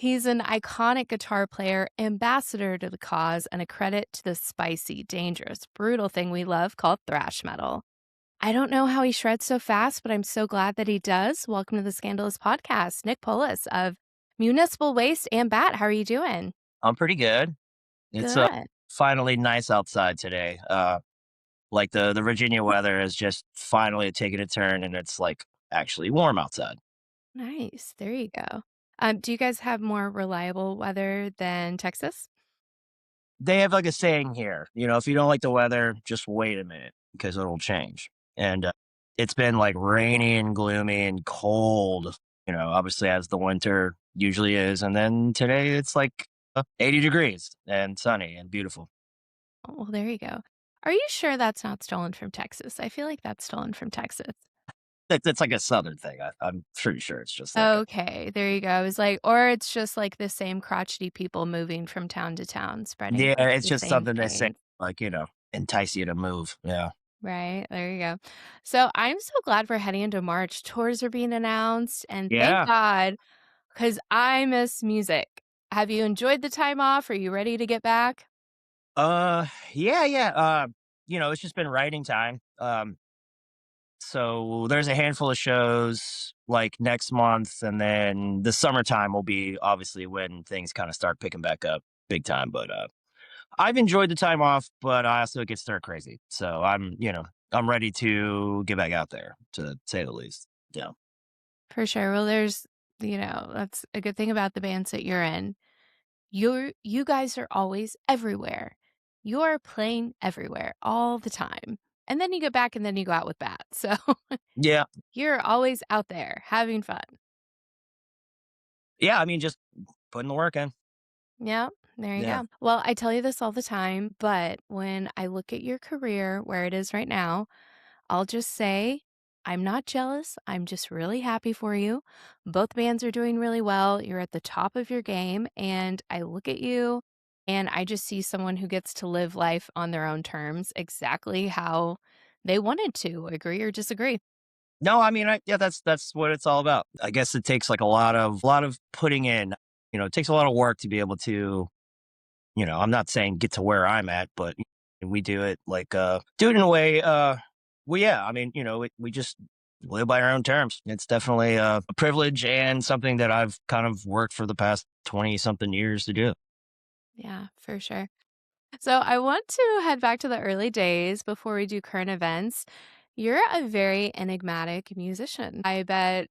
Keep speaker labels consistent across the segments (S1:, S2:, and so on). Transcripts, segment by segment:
S1: He's an iconic guitar player, ambassador to the cause, and a credit to the spicy, dangerous, brutal thing we love called thrash metal. I don't know how he shreds so fast, but I'm so glad that he does. Welcome to the Scandalous Podcast, Nick Poulos of Municipal Waste and BAT. How are you doing?
S2: I'm pretty good. It's
S1: Good.
S2: finally nice outside today. Like the Virginia weather is just finally taking a turn, and it's like actually warm outside.
S1: Nice. There you go. Do you guys have more reliable weather than Texas?
S2: They have like a saying here, if you don't like the weather, just wait a minute because it'll change. And it's been like rainy and gloomy and cold, obviously as the winter usually is. And then today it's like 80 degrees and sunny and beautiful.
S1: Oh, well, there you go. Are you sure that's not stolen from Texas? I feel like that's stolen from Texas.
S2: That's like a southern thing. I'm pretty sure it's just like a
S1: Okay, there you go. I was like, or it's just like the same crotchety people moving from town to town, spreading
S2: yeah,
S1: like
S2: it's
S1: the
S2: just
S1: same
S2: something they say
S1: thing.
S2: like entice you to move. Yeah.
S1: Right, there you go. So I'm so glad we're heading into March. Tours are being announced, and thank
S2: Yeah.
S1: God, because I miss music. Have you enjoyed the time off? Are you ready to get back?
S2: Yeah, yeah. It's just been writing time. So there's a handful of shows like next month, and then the summertime will be obviously when things kind of start picking back up big time. But I've enjoyed the time off, but I also get stir crazy. So I'm ready to get back out there, to say the least. Yeah.
S1: For sure. Well, that's a good thing about the bands that you're in. You guys are always everywhere. You're playing everywhere all the time. And then you get back and then you go out with Bat. So
S2: Yeah.
S1: you're always out there having fun.
S2: Yeah. I mean, just putting the work in.
S1: Yeah, there you
S2: Yeah.
S1: go. Well, I tell you this all the time, but when I look at your career where it is right now, I'll just say I'm not jealous. I'm just really happy for you. Both bands are doing really well. You're at the top of your game. And I look at you and I just see someone who gets to live life on their own terms exactly how they wanted to. Agree or disagree?
S2: No, I mean, yeah, that's what it's all about. I guess it takes like a lot of putting in. It takes a lot of work to be able to, I'm not saying get to where I'm at, but we do it like do it in a way. Well, yeah, I mean, we just live by our own terms. It's definitely a privilege and something that I've kind of worked for the past 20 something years to do.
S1: Yeah, for sure. So I want to head back to the early days before we do current events. You're a very enigmatic musician. I bet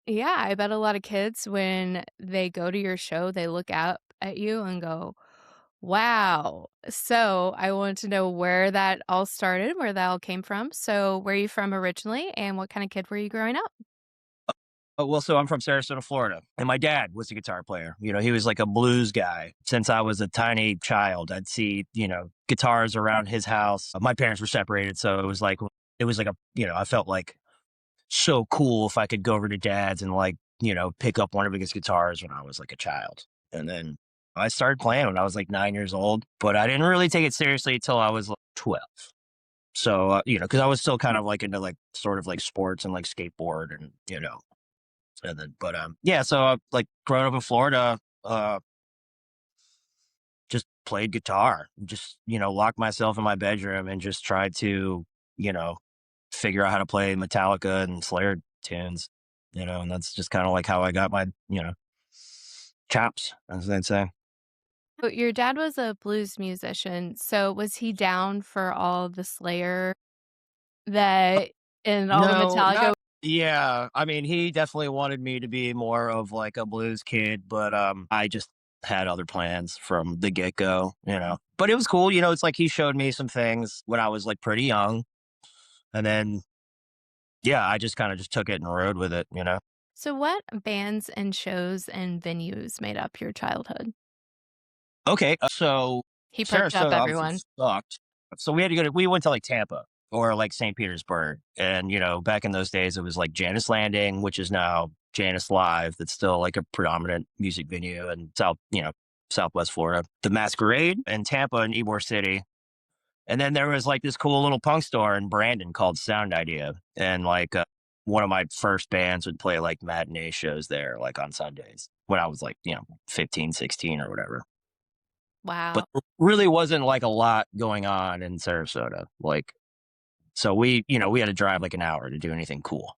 S1: a lot of kids, when they go to your show, they look out at you and go, wow. So I want to know where that all started, where that all came from. So, where are you from originally, and what kind of kid were you growing up?
S2: Oh, well, so I'm from Sarasota, Florida, and my dad was a guitar player. He was like a blues guy. Since I was a tiny child, I'd see, guitars around his house. My parents were separated, so it was like I felt like so cool if I could go over to dad's and like, pick up one of his guitars when I was like a child. And then I started playing when I was like 9 years old, but I didn't really take it seriously until I was like 12. So, because I was still kind of like into like sort of like sports and like skateboard and then, but yeah, so like growing up in Florida, just played guitar, just, locked myself in my bedroom and just tried to, you know, figure out how to play Metallica and Slayer tunes, and that's just kind of like how I got my, chops, as they'd say.
S1: So your dad was a blues musician. So, was he down for all the Slayer that and all the
S2: No,
S1: Metallica?
S2: not yeah. I mean, he definitely wanted me to be more of like a blues kid, but I just had other plans from the get-go. But it was cool, it's like he showed me some things when I was like pretty young, and then yeah, I just kind of just took it and rode with it.
S1: So, what bands and shows and venues made up your childhood?
S2: Okay, so
S1: He perked up
S2: Sarasota obviously
S1: everyone.
S2: sucked. So we went to like Tampa or like St. Petersburg. And, back in those days, it was like Janice Landing, which is now Janice Live. That's still like a predominant music venue in Southwest Florida. The Masquerade in Tampa and Ybor City. And then there was like this cool little punk store in Brandon called Sound Idea. And like, one of my first bands would play like matinee shows there, like on Sundays when I was like, 15, 16 or whatever. But
S1: Wow.
S2: really wasn't like a lot going on in Sarasota. Like, so we had to drive like an hour to do anything cool.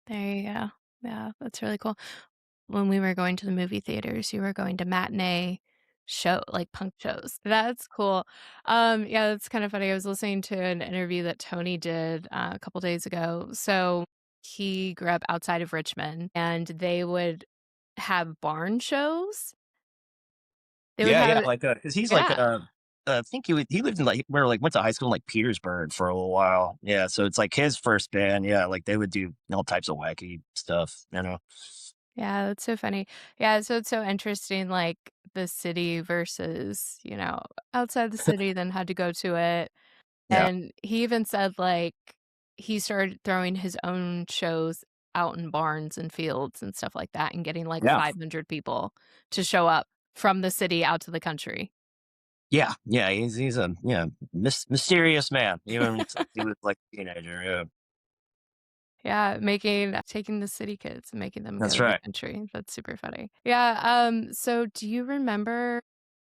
S1: There you go. Yeah, that's really cool. When we were going to the movie theaters, you were going to matinee show like punk shows. That's cool. Yeah, that's kind of funny. I was listening to an interview that Tony did a couple days ago. So he grew up outside of Richmond and they would have barn shows. They would
S2: Yeah,
S1: have
S2: like, cause he's like,
S1: yeah.
S2: I think he lived in like where like went to high school in like Petersburg for a little while. Yeah, so it's like his first band. Yeah, like they would do all types of wacky stuff.
S1: Yeah, that's so funny. Yeah, so it's so interesting, like the city versus, outside the city, then had to go to it.
S2: Yeah,
S1: And he even said, like, he started throwing his own shows out in barns and fields and stuff like that and getting like
S2: yeah,
S1: 500 people to show up from the city out to the country.
S2: yeah. He's a mysterious man. Even since he was like a teenager. Yeah,
S1: Yeah, taking the city kids and making them go
S2: that's
S1: to the
S2: right.
S1: country. That's super funny. Yeah, so do you remember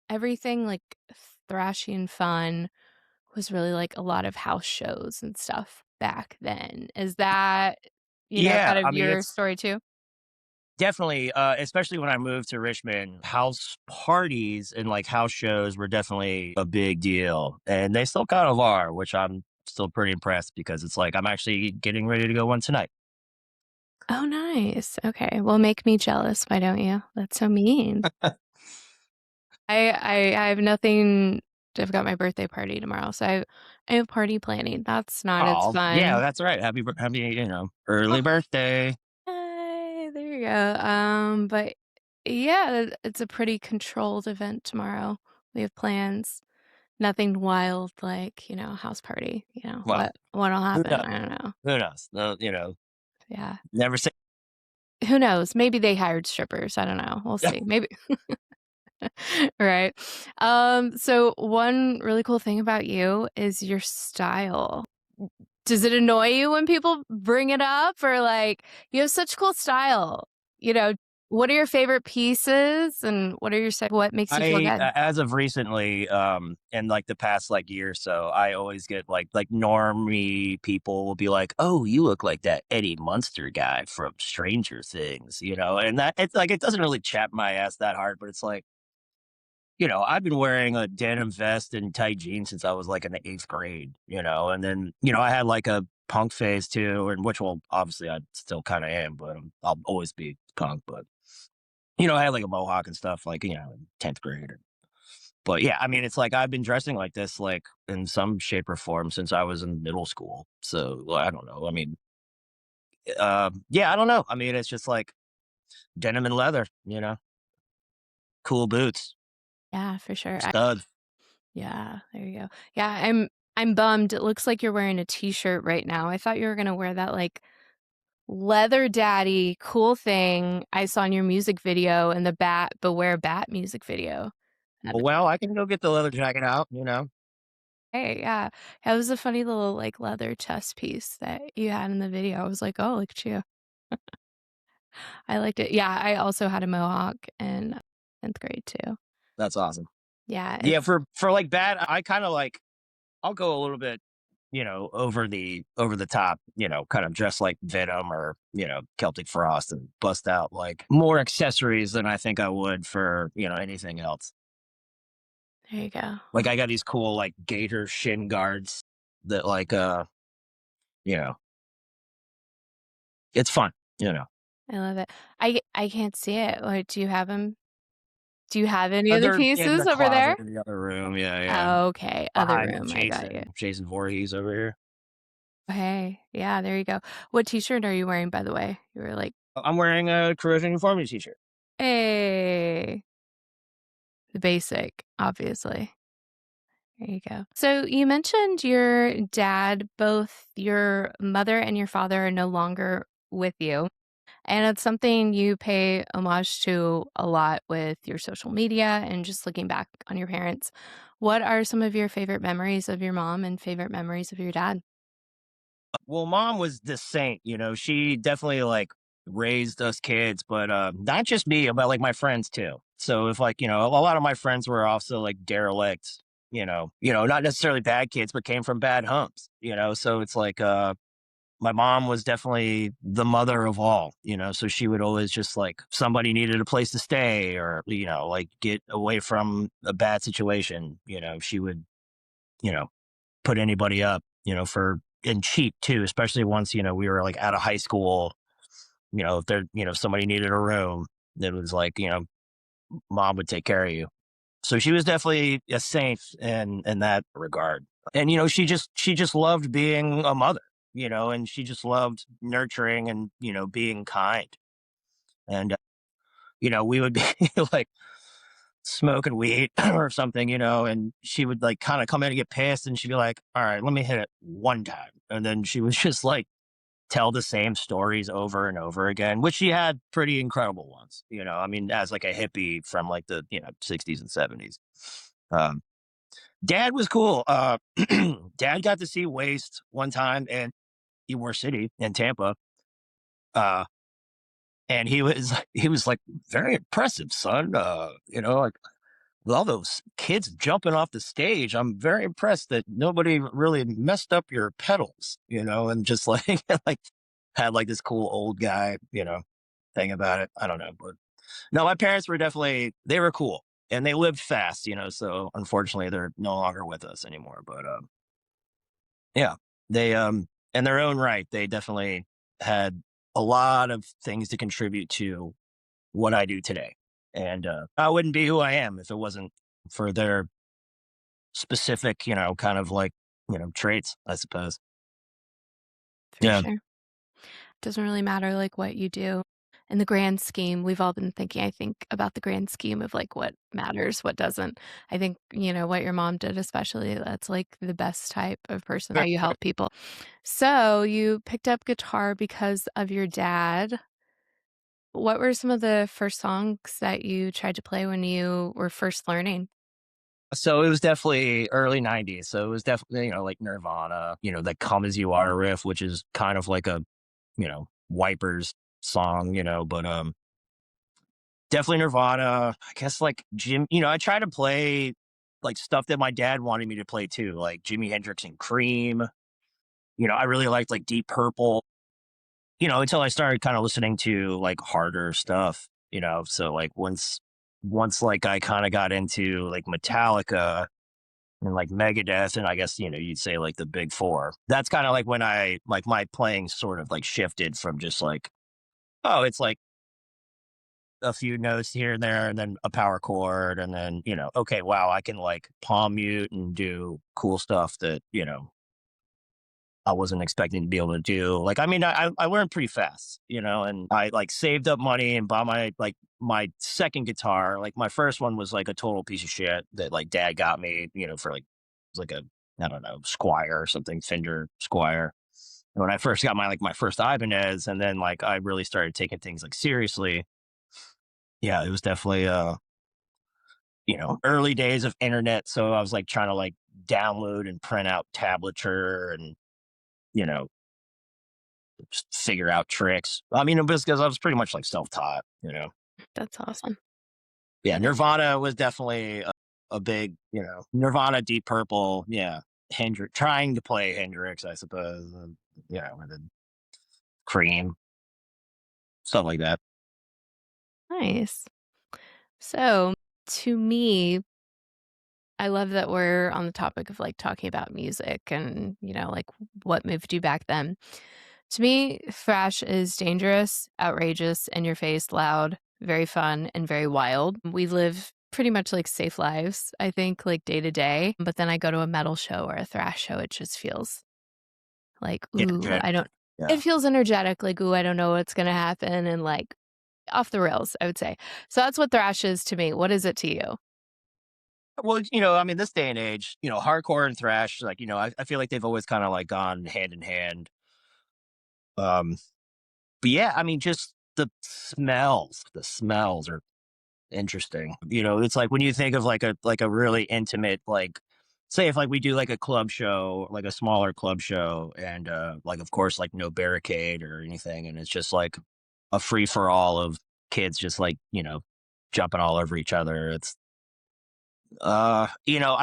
S1: everything like thrashy and fun was really like a lot of house shows and stuff back then? Is that,
S2: Yeah,
S1: kind of
S2: I mean
S1: your
S2: it's
S1: story too?
S2: definitely, especially when I moved to Richmond, house parties and like house shows were definitely a big deal. And they still kind of are, which I'm still pretty impressed because it's like I'm actually getting ready to go one tonight.
S1: Oh, nice. Okay. Well, make me jealous, why don't you? That's so mean. I have nothing I've got my birthday party tomorrow, so I have party planning. That's not as
S2: Oh, yeah,
S1: fun.
S2: that's right. Happy, early birthday.
S1: Hey, there you go. But yeah, it's a pretty controlled event tomorrow. We have plans. Nothing wild like, house party.
S2: Well,
S1: What'll
S2: who
S1: happen?
S2: knows?
S1: I don't know.
S2: Who knows? No,
S1: Yeah.
S2: never say.
S1: Who knows? Maybe they hired strippers. I don't know. We'll see. Maybe right. So one really cool thing about you is your style. Does it annoy you when people bring it up or like you have such cool style? You know, what are your favorite pieces and what makes you feel good?
S2: As of recently, in like the past like year or so, I always get like normie people will be like, "Oh, you look like that Eddie Munster guy from Stranger Things," and that it's like it doesn't really chap my ass that hard, but it's like, I've been wearing a denim vest and tight jeans since I was like in the eighth grade, and then I had like a punk phase too, and which will obviously I still kind of am, but I'll always be punk, but. I had like a mohawk and stuff like, in 10th grade. But yeah, I mean, it's like I've been dressing like this, like in some shape or form since I was in middle school. So well, I don't know. I mean, yeah, I don't know. I mean, it's just like denim and leather, cool boots,
S1: Yeah, for sure.
S2: studs.
S1: Yeah, there you go. Yeah, I'm bummed. It looks like you're wearing a t-shirt right now. I thought you were gonna wear that like leather daddy cool thing I saw in your music video and the Beware Bat music video. That'd
S2: Well, I can go get the leather jacket out.
S1: Hey, yeah. It was a funny little, like, leather chest piece that you had in the video. I was like, "Oh, look at you." I liked it. Yeah, I also had a mohawk in 10th grade too.
S2: That's awesome.
S1: Yeah,
S2: Yeah,
S1: it's
S2: for like bad, I kind of like I'll go a little bit, over the top, kind of dress like Venom or Celtic Frost and bust out like more accessories than I think I would for anything else.
S1: there you go.
S2: Like I got these cool like gator shin guards that like you know, it's fun.
S1: I love it. I can't see it. What do you have them? Do you have any of the
S2: They're in
S1: pieces
S2: the
S1: over there?
S2: closet in the other room. Yeah, yeah.
S1: Okay, other
S2: Behind
S1: room, I got you.
S2: Jason Voorhees over here.
S1: Hey, yeah, there you go. What t-shirt are you wearing, by the way? You were like,
S2: I'm wearing a corrosion conformity t-shirt.
S1: "Hey." The basic, obviously. There you go. So you mentioned your dad, both your mother and your father are no longer with you. And it's something you pay homage to a lot with your social media and just looking back on your parents. What are some of your favorite memories of your mom and favorite memories of your dad?
S2: Well, mom was the saint, she definitely like raised us kids, but not just me, but like my friends too. So if like, a lot of my friends were also like derelicts, not necessarily bad kids, but came from bad homes, so it's like my mom was definitely the mother of all, so she would always just like somebody needed a place to stay or, like get away from a bad situation, she would, you know, put anybody up, for and cheap too, especially once, we were like out of high school, if there, somebody needed a room, it was like, mom would take care of you. So she was definitely a saint in that regard. And she just loved being a mother, and she just loved nurturing and, being kind. And we would be like smoking weed or something, and she would like kind of come in and get pissed and she'd be like, all right, let me hit it one time. And then she was just like tell the same stories over and over again, which she had pretty incredible ones, I mean, as like a hippie from like the, 60s and 70s. Um, Dad was cool. Dad got to see Waste one time in Ybor City in Tampa. Uh, and he was like very impressive, son. Like with all those kids jumping off the stage, I'm very impressed that nobody really messed up your pedals, and just like like had like this cool old guy, thing about it. I don't know, but no, my parents were definitely they were cool and they lived fast, so unfortunately they're no longer with us anymore. But yeah, they in their own right, they definitely had a lot of things to contribute to what I do today. And I wouldn't be who I am if it wasn't for their specific, kind of like, traits, I suppose.
S1: For
S2: Yeah.
S1: sure. Doesn't really matter, like, what you do. In the grand scheme, we've all been thinking, I think, about the grand scheme of, like, what matters, what doesn't. I think, what your mom did especially, that's, like, the best type of person, how you help people. So, you picked up guitar because of your dad. What were some of the first songs that you tried to play when you were first learning?
S2: So it was definitely early 90s. So it was definitely, like Nirvana, that Come As You Are riff, which is kind of like a, Wipers song, but definitely Nirvana. I guess like I try to play like stuff that my dad wanted me to play too, like Jimi Hendrix and Cream. I really liked like Deep Purple, until I started kind of listening to like harder stuff, so like once like I kind of got into like Metallica and like Megadeth, and I guess, you'd say like the big four. That's kind of like when I like my playing sort of like shifted from just like, oh, it's like a few notes here and there and then a power chord and then, okay, wow, I can like palm mute and do cool stuff that, I wasn't expecting to be able to do. Like, I mean, I learned pretty fast, and I like saved up money and bought my second guitar. Like my first one was like a total piece of shit that like dad got me, for like, it was like a, I don't know, Squire or something, Fender Squire. And when I first got my first Ibanez, and then like I really started taking things like seriously. Yeah, it was definitely early days of internet. So I was like trying to like download and print out tablature and, you know, just figure out tricks. I mean, it was because I was pretty much like self-taught.
S1: That's awesome.
S2: Yeah, Nirvana was definitely a big, Nirvana, Deep Purple, yeah, Hendrix, trying to play Hendrix, I suppose, and then Cream, stuff like that.
S1: Nice. So, to me, I love that we're on the topic of, like, talking about music and, like, what moved you back then. To me, thrash is dangerous, outrageous, in your face, loud, very fun, and very wild. We live pretty much, like, safe lives, I think, like, day to day, but then I go to a metal show or a thrash show, it just feels like,
S2: Yeah,
S1: "Ooh, I don't."
S2: yeah.
S1: It feels energetic, like, "Ooh, I don't know what's gonna happen," and, like, off the rails, I would say. So that's what thrash is to me. What is it to you?
S2: Well, I mean, this day and age, hardcore and thrash, like, I feel like they've always kind of like gone hand in hand. Um, but yeah, I mean, just the smells are interesting. It's like when you think of like a really intimate, like say if like we do like a club show, like a smaller club show, and like of course like no barricade or anything, and it's just like a free for all of kids just like jumping all over each other. It's I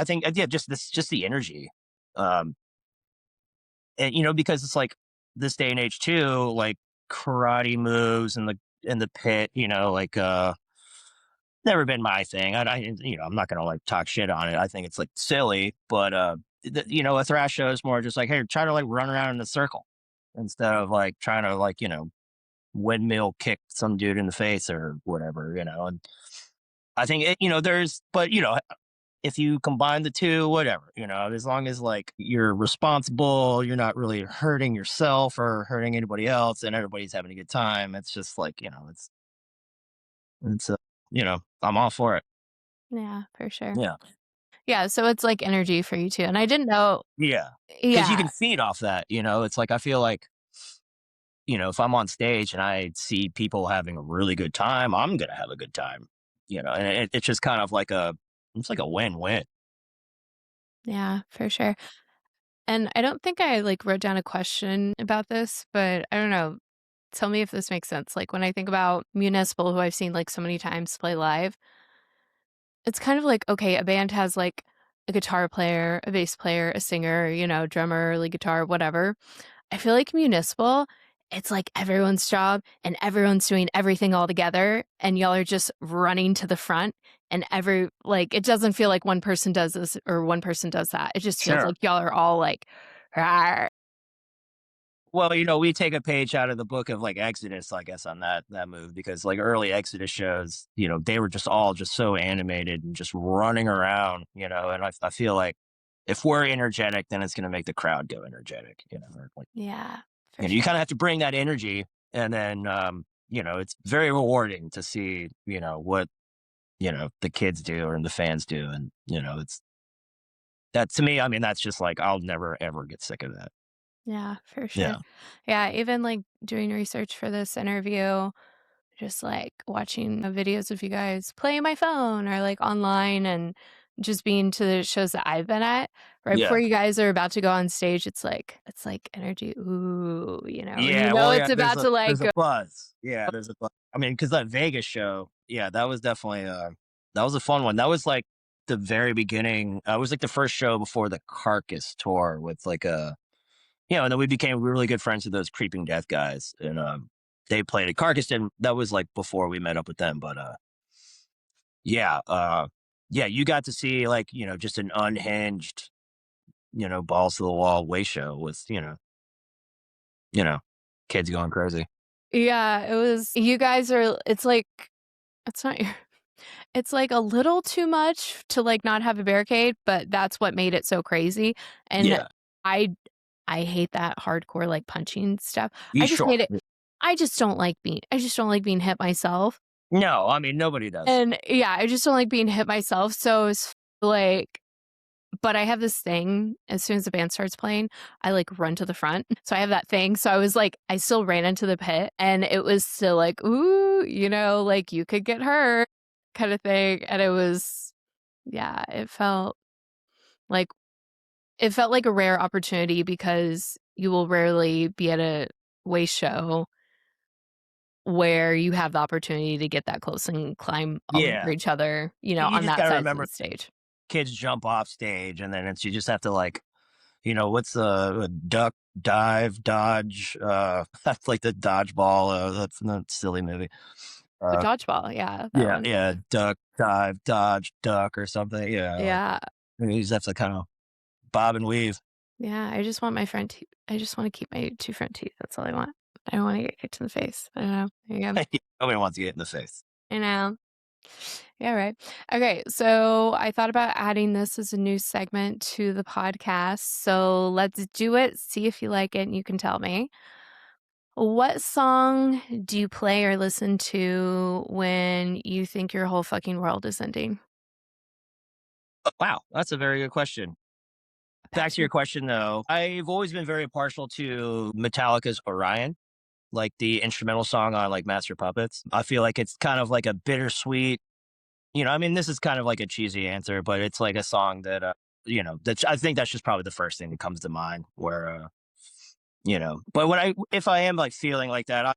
S2: think yeah, just the energy. Um and because it's like this day and age too, like karate moves and the pit, like never been my thing. I'm not gonna like talk shit on it. I think it's like silly, but a thrash show is more just like, hey, try to like run around in a circle instead of like trying to like windmill kick some dude in the face or whatever. And I think but if you combine the two, whatever, as long as like you're responsible, you're not really hurting yourself or hurting anybody else, and everybody's having a good time. It's just like it's I'm all for it.
S1: Yeah, for sure.
S2: Yeah.
S1: Yeah, so it's like energy for you too, and I didn't know.
S2: Yeah, because you
S1: Yeah,
S2: can feed off that, it's like I feel like, if I'm on stage and I see people having a really good time, I'm gonna have a good time, and it's just kind of like it's like a win-win.
S1: yeah, for sure. And I don't think I, like, wrote down a question about this, but I don't know, tell me if this makes sense. Like, when I think about Municipal, who I've seen, like, so many times play live, it's kind of like, okay, a band has, like, a guitar player, a bass player, a singer, drummer, lead guitar, whatever. I feel like Municipal, it's like everyone's job and everyone's doing everything all together, and y'all are just running to the front, and it doesn't feel like one person does this or one person does that. It just feels
S2: Sure.
S1: like y'all are all like, "Rawr."
S2: Well, we take a page out of the book of like Exodus, I guess, on that move, because like early Exodus shows, they were just all just so animated and just running around, and I feel like if we're energetic, then it's going to make the crowd go energetic, or, like,
S1: Yeah, for
S2: you
S1: sure.
S2: kind of have to bring that energy, and then it's very rewarding to see what the kids do or the fans do, and it's that to me. I mean, that's just like I'll never ever get sick of that.
S1: Yeah, for sure.
S2: Yeah,
S1: Yeah, even, like, doing research for this interview, just, like, watching, videos of you guys playing my phone or, like, online and just being to the shows that I've been at, right
S2: yeah.
S1: before you guys are about to go on stage, it's like energy, ooh, and
S2: Yeah, well, yeah,
S1: it's about to, like,
S2: there's a
S1: go.
S2: buzz. Yeah, there's a buzz. I mean, because that Vegas show, yeah, that was definitely, that was a fun one. That was, like, the very beginning. It was, like, the first show before the Carcass tour with, like, and then we became really good friends with those Creeping Death guys, and, they played at Carcass, and that was, like, before we met up with them, but, yeah, yeah, you got to see, like, just an unhinged, balls to the wall way show with, you know, kids going crazy.
S1: Yeah, it was you guys are it's not your it's, like, a little too much to, like, not have a barricade, but that's what made it so crazy, and
S2: Yeah.
S1: I I hate that hardcore, like, punching stuff.
S2: You
S1: I just
S2: sure?
S1: hate it. I just don't like being hit myself,
S2: No, I mean, nobody does.
S1: and, yeah, I just don't like being hit myself, so it's like but I have this thing, as soon as the band starts playing, I, like, run to the front, so I have that thing, so I was like I still ran into the pit, and it was still like, "Ooh," like, "You could get hurt," kinda thing, and it was yeah, like it felt like a rare opportunity because you will rarely be at a waste show where you have the opportunity to get that close and climb all over
S2: Yeah.
S1: each other,
S2: You
S1: on
S2: just
S1: that
S2: gotta
S1: side of the
S2: remember
S1: stage.
S2: kids jump off stage, and then you just have to, like, what's the duck, dive, dodge, that's like the dodgeball, that's a silly movie.
S1: The
S2: Uh,
S1: dodgeball, yeah, that
S2: yeah,
S1: one.
S2: yeah, duck, dive, dodge, duck or something, yeah, like,
S1: Yeah,
S2: you just have to kinda bob and weave.
S1: yeah, I just wanna keep my 2 front teeth, that's all I want. I don't wanna get kicked in the face. I don't know. There you go.
S2: Nobody wants to get in the face.
S1: I know. Yeah, right. Okay, so I thought about adding this as a new segment to the podcast. So let's do it. See if you like it and you can tell me. What song do you play or listen to when you think your whole fucking world is ending?
S2: Wow, that's a very good question.
S1: Back
S2: Back to
S1: to you.
S2: your question, though, I've always been very partial to Metallica's Orion, like the instrumental song on like Master Puppets. I feel like it's kind of like a bittersweet, I mean, this is kind of like a cheesy answer, but it's like a song that I think that's just probably the first thing that comes to mind where, but if I am like feeling like that,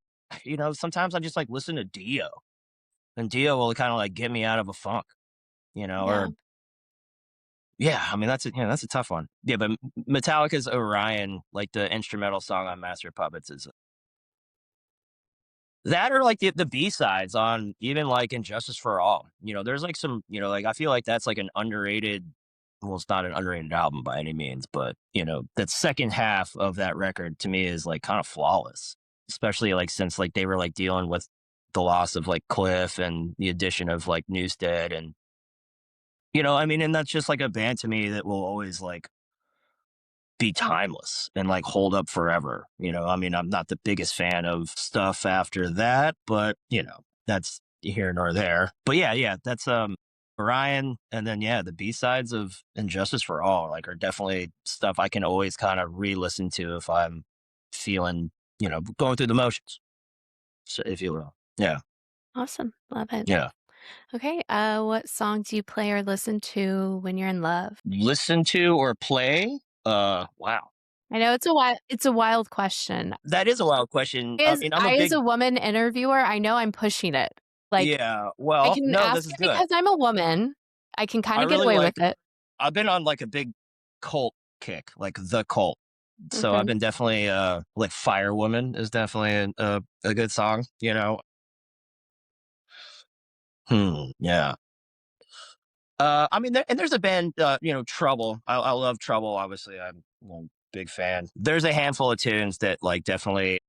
S2: sometimes I just like listen to Dio, and Dio will kind of like get me out of a funk,
S1: Yeah.
S2: or yeah, I mean, that's a tough one. Yeah, but Metallica's Orion, like the instrumental song on Master of Puppets, is that, or like the B-sides on even like Injustice for All. There's like some, like I feel like that's like an underrated, well, it's not an underrated album by any means, but that second half of that record to me is like kind of flawless, especially like since like they were like dealing with the loss of like Cliff and the addition of like Newstead, and I mean, and that's just like a band to me that will always like be timeless and like hold up forever. I mean, I'm not the biggest fan of stuff after that, but that's here nor there. But yeah, that's Orion, and then yeah, the B-sides of Injustice for All like are definitely stuff I can always kind of re-listen to if I'm feeling, going through the motions, so, if you will. Yeah.
S1: Awesome. Love it.
S2: Yeah.
S1: Okay. What song do you play or listen to when you're in love?
S2: Listen to or play? Wow.
S1: I know it's a wild question.
S2: That is a wild question. I mean, I'm a
S1: As
S2: big
S1: a woman interviewer, I know I'm pushing it. Like,
S2: yeah.
S1: I
S2: Well,
S1: can
S2: no,
S1: ask
S2: this is
S1: it
S2: good.
S1: because I'm a woman. I can
S2: I
S1: kinda get
S2: really
S1: away with
S2: like
S1: it.
S2: I've been on like a big cult kick, like the cult. So I've
S1: Mhm.
S2: been definitely like Fire Woman is definitely a good song, Yeah. I mean, there's a band, Trouble. I love Trouble. Obviously, I'm a big fan. There's a handful of tunes that like definitely.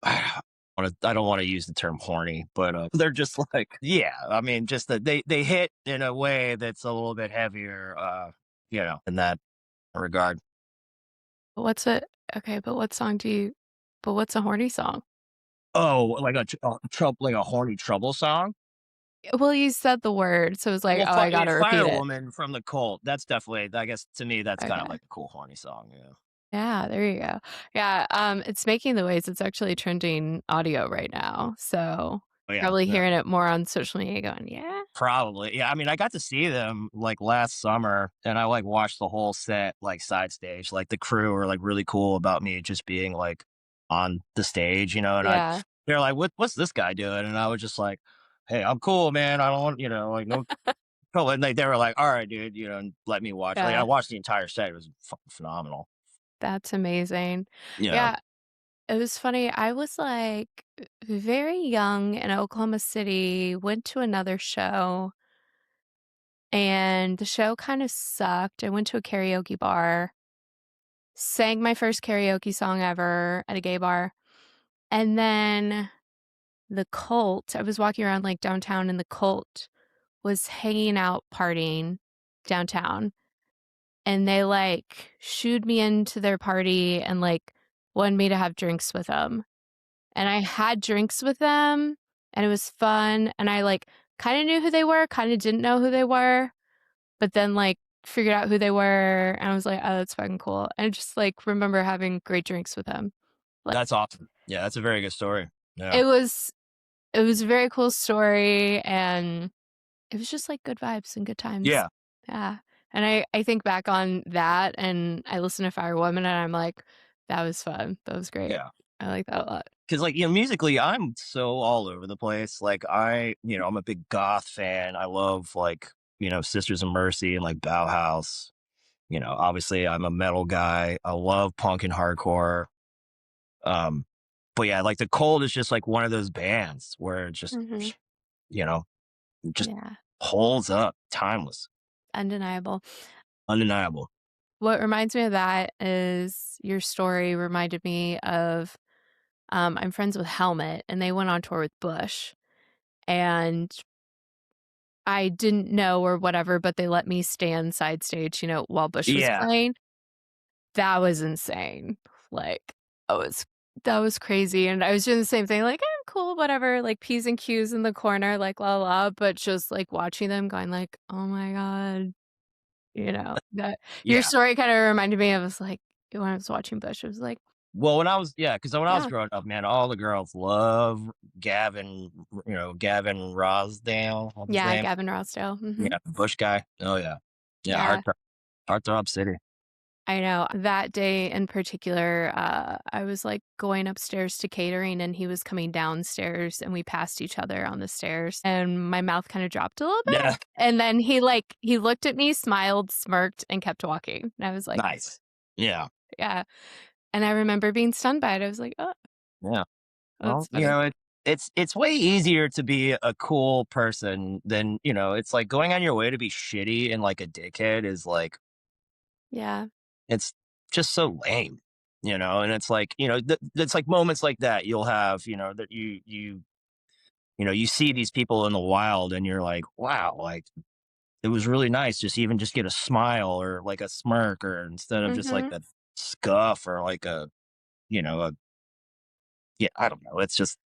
S2: I don't want to use the term horny, but they're just like, yeah. I mean, just that they hit in a way that's a little bit heavier, in that regard.
S1: But what's a okay, but what song do you but what's a horny song?
S2: Oh, like like a horny trouble song.
S1: Well, you said the word, so it's like,
S2: Well,
S1: "Oh, I gotta repeat
S2: Fire
S1: it."
S2: Woman from the Cult. That's definitely, I guess, to me, that's kind of
S1: Okay.
S2: like a cool horny song. Yeah.
S1: Yeah, there you go. Yeah, it's making the waves. It's actually trending audio right now, so
S2: Oh yeah.
S1: probably
S2: Yeah.
S1: hearing it more on social media going, "Yeah?"
S2: Probably. Yeah. I mean, I got to see them like last summer, and I like watched the whole set like side stage. Like the crew were like really cool about me just being like on the stage, and
S1: Yeah.
S2: they're like, what's this guy doing? And I was just like, hey, I'm cool, man. I don't want, like no. Cool. And they were like, all right, dude, and let me watch. Like I
S1: Yeah,
S2: watched the entire set. It was phenomenal.
S1: that's amazing.
S2: Yeah.
S1: Yeah, it was funny. I was, like, very young in Oklahoma City, went to another show, and the show kinda sucked. I went to a karaoke bar, sang my first karaoke song ever at a gay bar, and then the Cult I was walking around, like, downtown, and the Cult was hanging out partying downtown, and they, like, shooed me into their party and, like, wanted me to have drinks with them. And I had drinks with them, and it was fun, and I, like, kinda knew who they were, kinda didn't know who they were, but then, like, figured out who they were, and I was like, "Oh, that's fucking cool." And I just, like, remember having great drinks with them. Like,
S2: That's awesome. Yeah. That's a very good story. Yeah.
S1: it was it was a very cool story, and it was just, like, good vibes and good times.
S2: Yeah.
S1: Yeah, and I think back on that, and I listen to Firewoman, and I'm like, "That was fun. That was great."
S2: Yeah.
S1: I like that a lot.
S2: Because like, musically, I'm so all over the place. Like I'm a big goth fan. I love like, Sisters of Mercy and like Bauhaus. Obviously I'm a metal guy. I love punk and hardcore. Um, but yeah, like the Cold is just like one of those bands where it just,
S1: Mhm.
S2: you know, it just
S1: Yeah,
S2: holds up, timeless,
S1: undeniable.
S2: undeniable.
S1: What reminds me of that is your story reminded me of, I'm friends with Helmet, and they went on tour with Bush, and I didn't know or whatever, but they let me stand side stage, while Bush was
S2: Yeah.
S1: playing. That was insane. Like, that was crazy, and I was doing the same thing, like, "Eh, cool, whatever," like, P's and Q's in the corner, like, la la, la, but just, like, watching them going like, "Oh my god." That your
S2: Yeah.
S1: story kinda reminded me of, like, when I was watching Bush, it was like,
S2: Well, because when I was
S1: yeah.
S2: growing up, man, all the girls love Gavin Rosdale, what's his
S1: Yeah,
S2: name?
S1: Gavin Rossdale, mhm.
S2: Yeah, Bush guy. Oh yeah. Yeah,
S1: Yeah.
S2: Heartthrob City.
S1: I know. That day in particular, I was, like, going upstairs to catering, and he was coming downstairs, and we passed each other on the stairs, and my mouth kinda dropped a little bit,
S2: Yeah,
S1: and then he looked at me, smiled, smirked, and kept walking, and I was like,
S2: nice. Yeah,
S1: "Yeah," and I remember being stunned by it. I was like, "Oh,
S2: yeah. Well,
S1: that's funny."
S2: it's way easier to be a cool person than, it's like going on your way to be shitty and like a dickhead is like
S1: Yeah.
S2: it's just so lame, and it's like, it's like moments like that you'll have, that you see these people in the wild and you're like, wow, like it was really nice just get a smile or like a smirk or instead of just like
S1: Mhm.
S2: a scuff or like a yeah, I don't know. It's just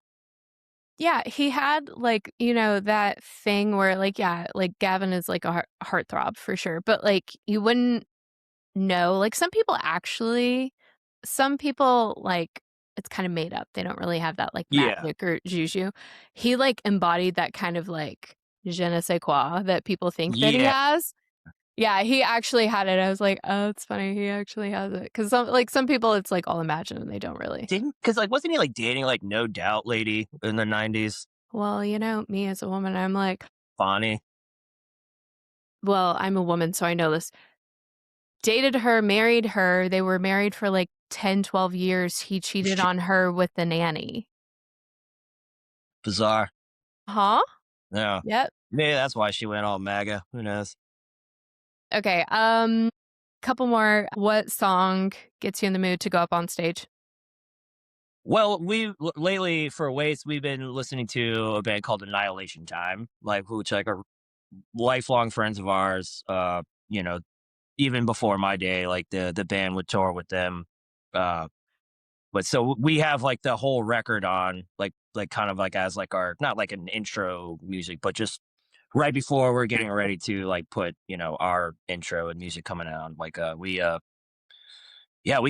S1: Yeah, he had, like, that thing where, like, yeah, like, Gavin is, like, a heartthrob for sure, but, like, you wouldn't know, like, some people, like, it's kinda made up, they don't really have that, like,
S2: yeah.
S1: magic or juju. He, like, embodied that kind of, like, je ne sais quoi that people think that he
S2: Yeah.
S1: has. Yeah, he actually had it, I was like, "Oh, it's funny, he actually has it." 'Cause some people, it's, like, all imagined and they don't really.
S2: Didn't because like wasn't he like dating like No Doubt lady in the 90s?
S1: Well, me as a woman, I'm like,
S2: Bonnie.
S1: well, I'm a woman, so I know this. Dated her, married her, they were married for, like, 10, 12 years, he cheated
S2: Shit,
S1: on her with the nanny.
S2: bizarre.
S1: Huh?
S2: Yeah.
S1: Yep.
S2: Maybe that's why she went all MAGA. Who knows?
S1: Okay, couple more. What song gets you in the mood to go up on stage?
S2: Well, lately for Waste, we've been listening to a band called Annihilation Time, like which like are lifelong friends of ours. Even before my day, like the band would tour with them. Uh, but so we have like the whole record on, like kind of like as like our not like an intro music, but just right before we're getting ready to like put our intro and music coming out. Like we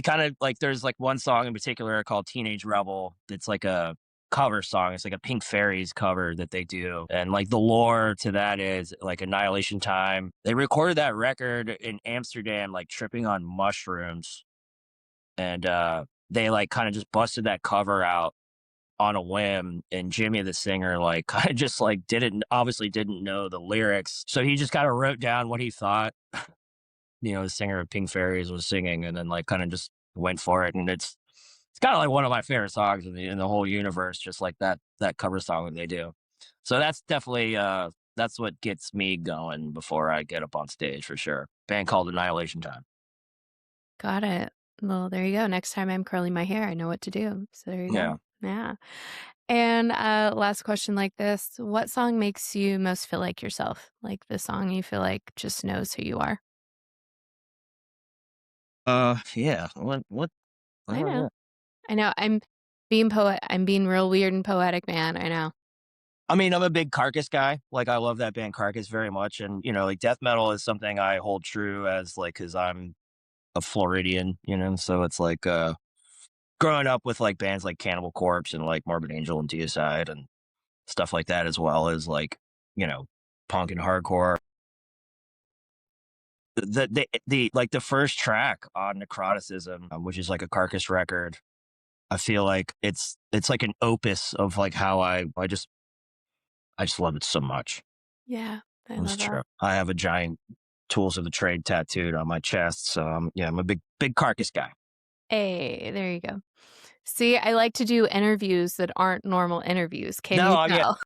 S2: kind of like there's like one song in particular called Teenage Rebel that's like a cover song. It's like a Pink Fairies cover that they do. And like the lore to that is like Annihilation Time. They recorded that record in Amsterdam, like tripping on mushrooms. And they like kind of just busted that cover out on a whim. And Jimmy, the singer, like kind of just like didn't know the lyrics. So he just kind of wrote down what he thought the singer of Pink Fairies was singing, and then like kind of just went for it. And it's kind of like one of my favorite songs in the whole universe, just like that cover song that they do. So that's definitely that's what gets me going before I get up on stage for sure. Band called Annihilation Time.
S1: Got it. Well, there you go. Next time I'm curling my hair, I know what to do. So there you go.
S2: Yeah.
S1: Yeah. And last question like this. What song makes you most feel like yourself? Like the song you feel like just knows who you are?
S2: Yeah. What?
S1: I know.
S2: Yeah.
S1: I know. I'm being real weird and poetic, man. I know.
S2: I mean, I'm a big Carcass guy. Like, I love that band Carcass very much, and like death metal is something I hold true as like because I'm a Floridian, so it's like growing up with like bands like Cannibal Corpse and like Morbid Angel and Deicide and stuff like that, as well as like you know punk and hardcore. The like the first track on Necroticism, which is like a Carcass record, I feel like it's like an opus of like how I just love it so much.
S1: Yeah. I
S2: It's
S1: love that.
S2: true. I have a giant Tools of the Trade tattooed on my chest, so yeah, I'm a big Carcass guy.
S1: Hey, there you go. See, I like to do interviews that aren't normal interviews. Can
S2: No,
S1: you
S2: yeah.
S1: tell?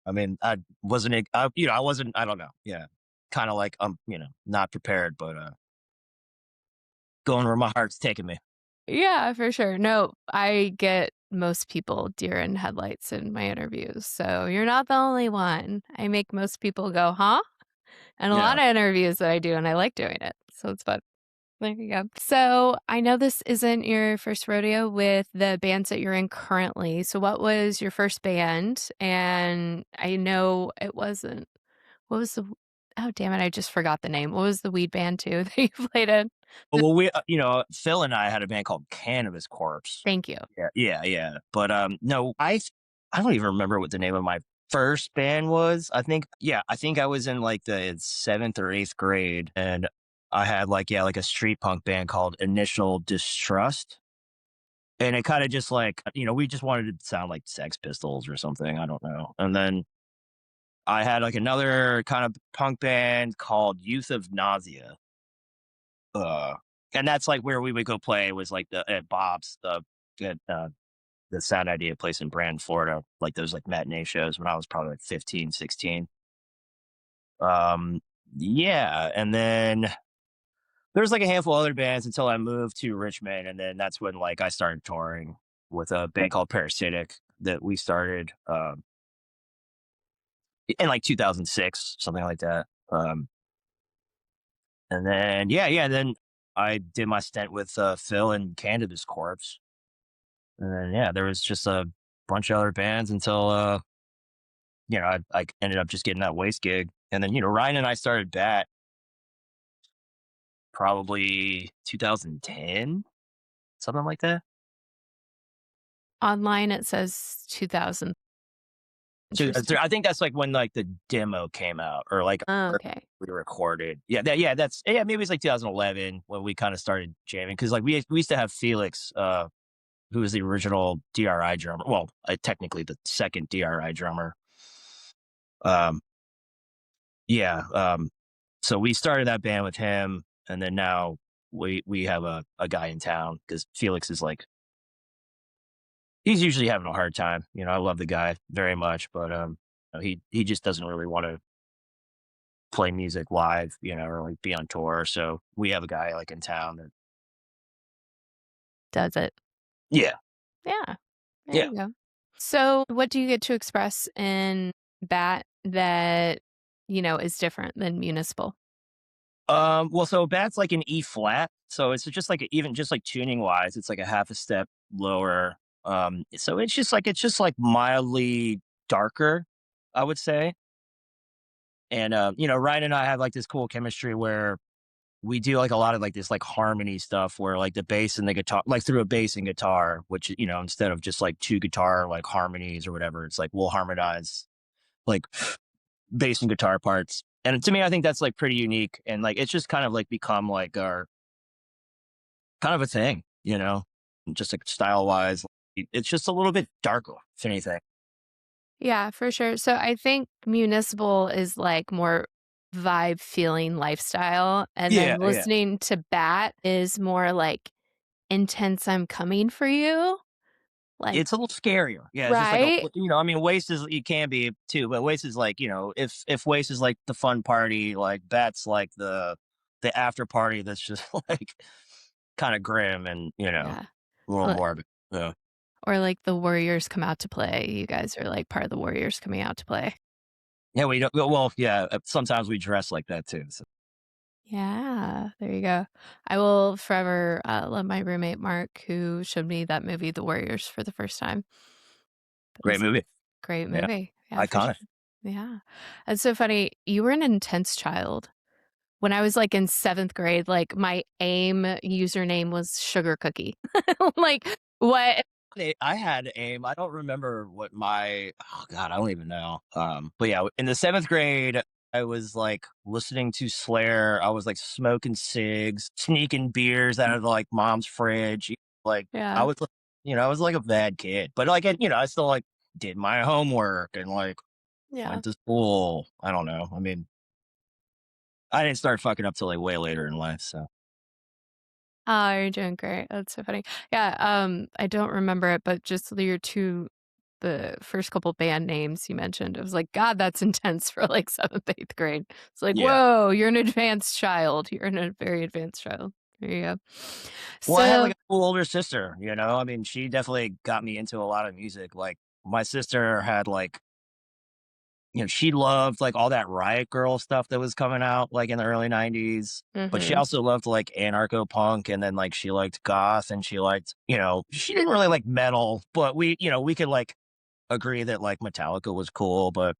S2: I mean, I wasn't, I wasn't, I don't know. Yeah. Kind of like, not prepared, but, going where my heart's taking me.
S1: Yeah, for sure. No, I get most people deer in headlights in my interviews, so you're not the only one. I make most people go, "Huh?" And a
S2: Yeah.
S1: lot of interviews that I do, and I like doing it, so it's fun. There you go. So, I know this isn't your first rodeo with the bands that you're in currently, so what was your first band? And I know it wasn't what was the oh, damn it, I just forgot the name. What was the weed band too that you played in? The
S2: Well, Phil and I had a band called Cannabis Corpse.
S1: Thank you.
S2: Yeah. Yeah. Yeah. But, no, I don't even remember what the name of my first band was. I think I was in like the 7th or 8th grade, and I had like, yeah, like a street punk band called Initial Distrust. And it kind of just like, we just wanted it to sound like Sex Pistols or something. I don't know. And then I had like another kind of punk band called Youth of Nausea. Uh, and that's like where we would go play was like at Bob's, at, the Sound Idea place in Brandon, Florida, like those like matinee shows when I was probably like 15, 16. Um, yeah. And then there's like a handful of other bands until I moved to Richmond. And then that's when like I started touring with a band called Parasitic that we started in like 2006, something like that. And then, yeah. Then I did my stint with Phil and Cannabis Corpse. And then, yeah, there was just a bunch of other bands until, I ended up just getting that Waste gig. And then, Ryan and I started BAT probably 2010, something like that.
S1: Online, it says 2000. Interesting.
S2: I think that's like when like the demo came out or like
S1: Oh,
S2: or
S1: okay.
S2: we recorded. Maybe it's like 2011 when we kind of started jamming because like we used to have Felix, who was the original DRI drummer. Well, technically the second DRI drummer. Um, yeah. So we started that band with him, and then now we have a guy in town because Felix is like he's usually having a hard time. I love the guy very much, but he just doesn't really want to play music live, or like be on tour. So we have a guy like in town that
S1: Does it?
S2: yeah,
S1: Yeah. There
S2: yeah.
S1: you go. So, what do you get to express in BAT that, is different than municipal?
S2: Well, so that's like an E flat. So it's just like even just like tuning wise, it's like a half a step lower. So it's just like mildly darker, I would say. And Ryan and I have like this cool chemistry where we do like a lot of like this like harmony stuff where like the bass and the guitar, like through a bass and guitar, which instead of just like two guitar like harmonies or whatever, it's like we'll harmonize like bass and guitar parts. And to me, I think that's like pretty unique. And like it's just kind of like become like our kind of a thing, just like style wise. It's just a little bit darker, if anything.
S1: Yeah, for sure. So, I think municipal is like more vibe feeling lifestyle. And
S2: Yeah,
S1: then
S2: yeah.
S1: listening to BAT is more like intense, I'm coming for you. Like,
S2: It's a little scarier. Yeah, it's just like
S1: right?
S2: I mean, Waste is it can be too, but Waste is like, if Waste is like the fun party, like Bat's like the after party that's just like kind of grim and,
S1: Yeah.
S2: a little
S1: Li-
S2: morbid. Yeah.
S1: Or like the Warriors come out to play. You guys are like part of the Warriors coming out to play.
S2: Yeah, we don't well, yeah, sometimes we dress like that too. So.
S1: Yeah, there you go. I will forever love my roommate Mark, who showed me that movie, The Warriors, for the first time. It
S2: Great
S1: was a
S2: movie.
S1: great
S2: Yeah.
S1: movie. Yeah, for
S2: Iconic.
S1: sure. Yeah. It's so funny. You were an intense child. When I was like in seventh grade, like my AIM username was Sugar Cookie. Like, what?
S2: I had aim. I don't remember what oh God, I don't even know. But yeah, in the 7th grade, I was like listening to Slayer. I was like smoking cigs, sneaking beers out of like mom's fridge. Like I
S1: Yeah.
S2: was, I was like a bad kid, but like, I still like did my homework and like
S1: Yeah.
S2: went to school. I don't know. I mean, I didn't start fucking up till like way later in life. So
S1: Oh, you're doing great. That's so funny. Yeah, I don't remember it, but just the first couple band names you mentioned, it was like, God, that's intense for like seventh, eighth grade. It's like,
S2: yeah.
S1: whoa, you're an advanced child. You're a very advanced child. There you go.
S2: Well, I had
S1: So,
S2: like a cool older sister, I mean, she definitely got me into a lot of music. Like my sister had like, she loved like all that Riot Girl stuff that was coming out like in the early 90s. But she
S1: mhm,
S2: also loved like anarcho punk and then like she liked goth and she liked, she didn't really like metal, but we could like agree that like Metallica was cool. But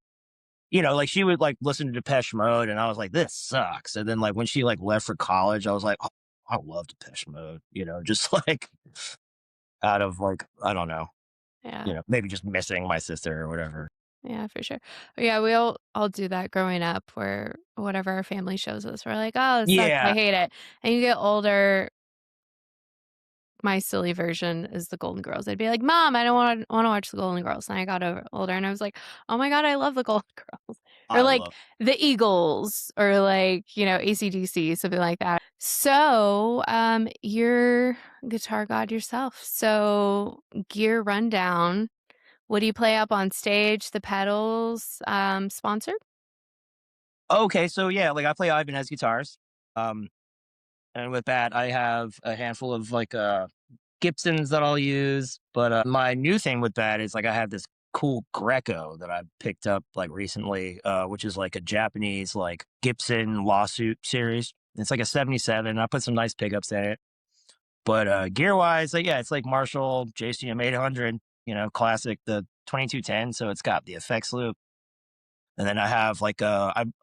S2: like she would like listen to Depeche Mode and I was like, this sucks. And then like when she like left for college, I was like, oh, I love Depeche Mode, just like out of like, I don't know,
S1: yeah.
S2: maybe just missing my sister or whatever.
S1: Yeah, for sure. Yeah, we all do that growing up where whatever our family shows us, we're like, "Oh, this sucks, I
S2: Yeah.
S1: hate it." And you get older, my silly version is the Golden Girls. I'd be like, "Mom, I don't wanna watch the Golden Girls." And I got older and I was like, "Oh my god, I love the Golden Girls." Or
S2: I
S1: like
S2: love.
S1: the Eagles or like, AC/DC, something like that. So, you're guitar god yourself. So, gear rundown. What do you play up on stage? The pedals, sponsored?
S2: Okay, so yeah, like I play Ibanez guitars. Um, and with that, I have a handful of like Gibsons that I'll use. But my new thing with that is like I have this cool Greco that I picked up like recently, which is like a Japanese like Gibson lawsuit series. It's like a 77. I put some nice pickups in it. But gear wise, yeah, it's like Marshall JCM 800, classic, the 2210. So it's got the effects loop. And then I have like I'm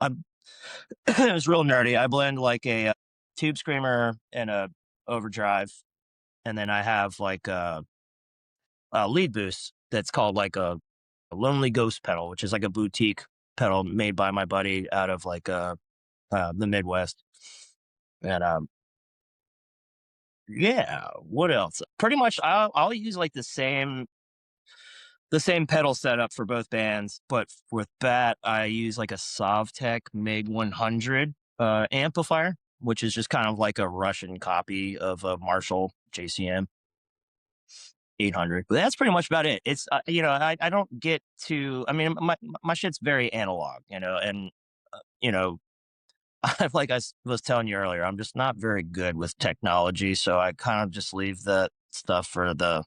S2: it's real nerdy. I blend like a tube screamer and a overdrive, and then I have like a lead boost that's called like a Lonely Ghost pedal, which is like a boutique pedal made by my buddy out of like the Midwest. And yeah, what else? Pretty much, I'll use like the same pedal setup for both bands, but with that, I use like a Sovtek MiG 100 amplifier, which is just kind of like a Russian copy of a Marshall JCM 800. But that's pretty much about it. It's I don't get to. I mean, my shit's very analog, and you know, like was telling you earlier, I'm just not very good with technology, so I kind of just leave that stuff for the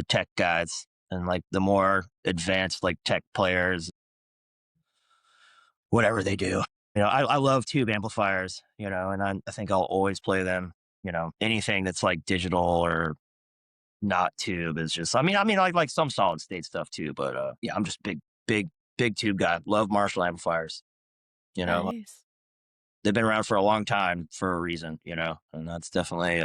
S2: tech guys and like the more advanced like tech players, whatever they do. I love tube amplifiers, and I think I'll always play them. Anything that's like digital or not tube is just. I mean, I like some solid state stuff too, but yeah, I'm just big, big tube guy. Love Marshall amplifiers. You know,
S1: Nice.
S2: they've been around for a long time for a reason. And that's definitely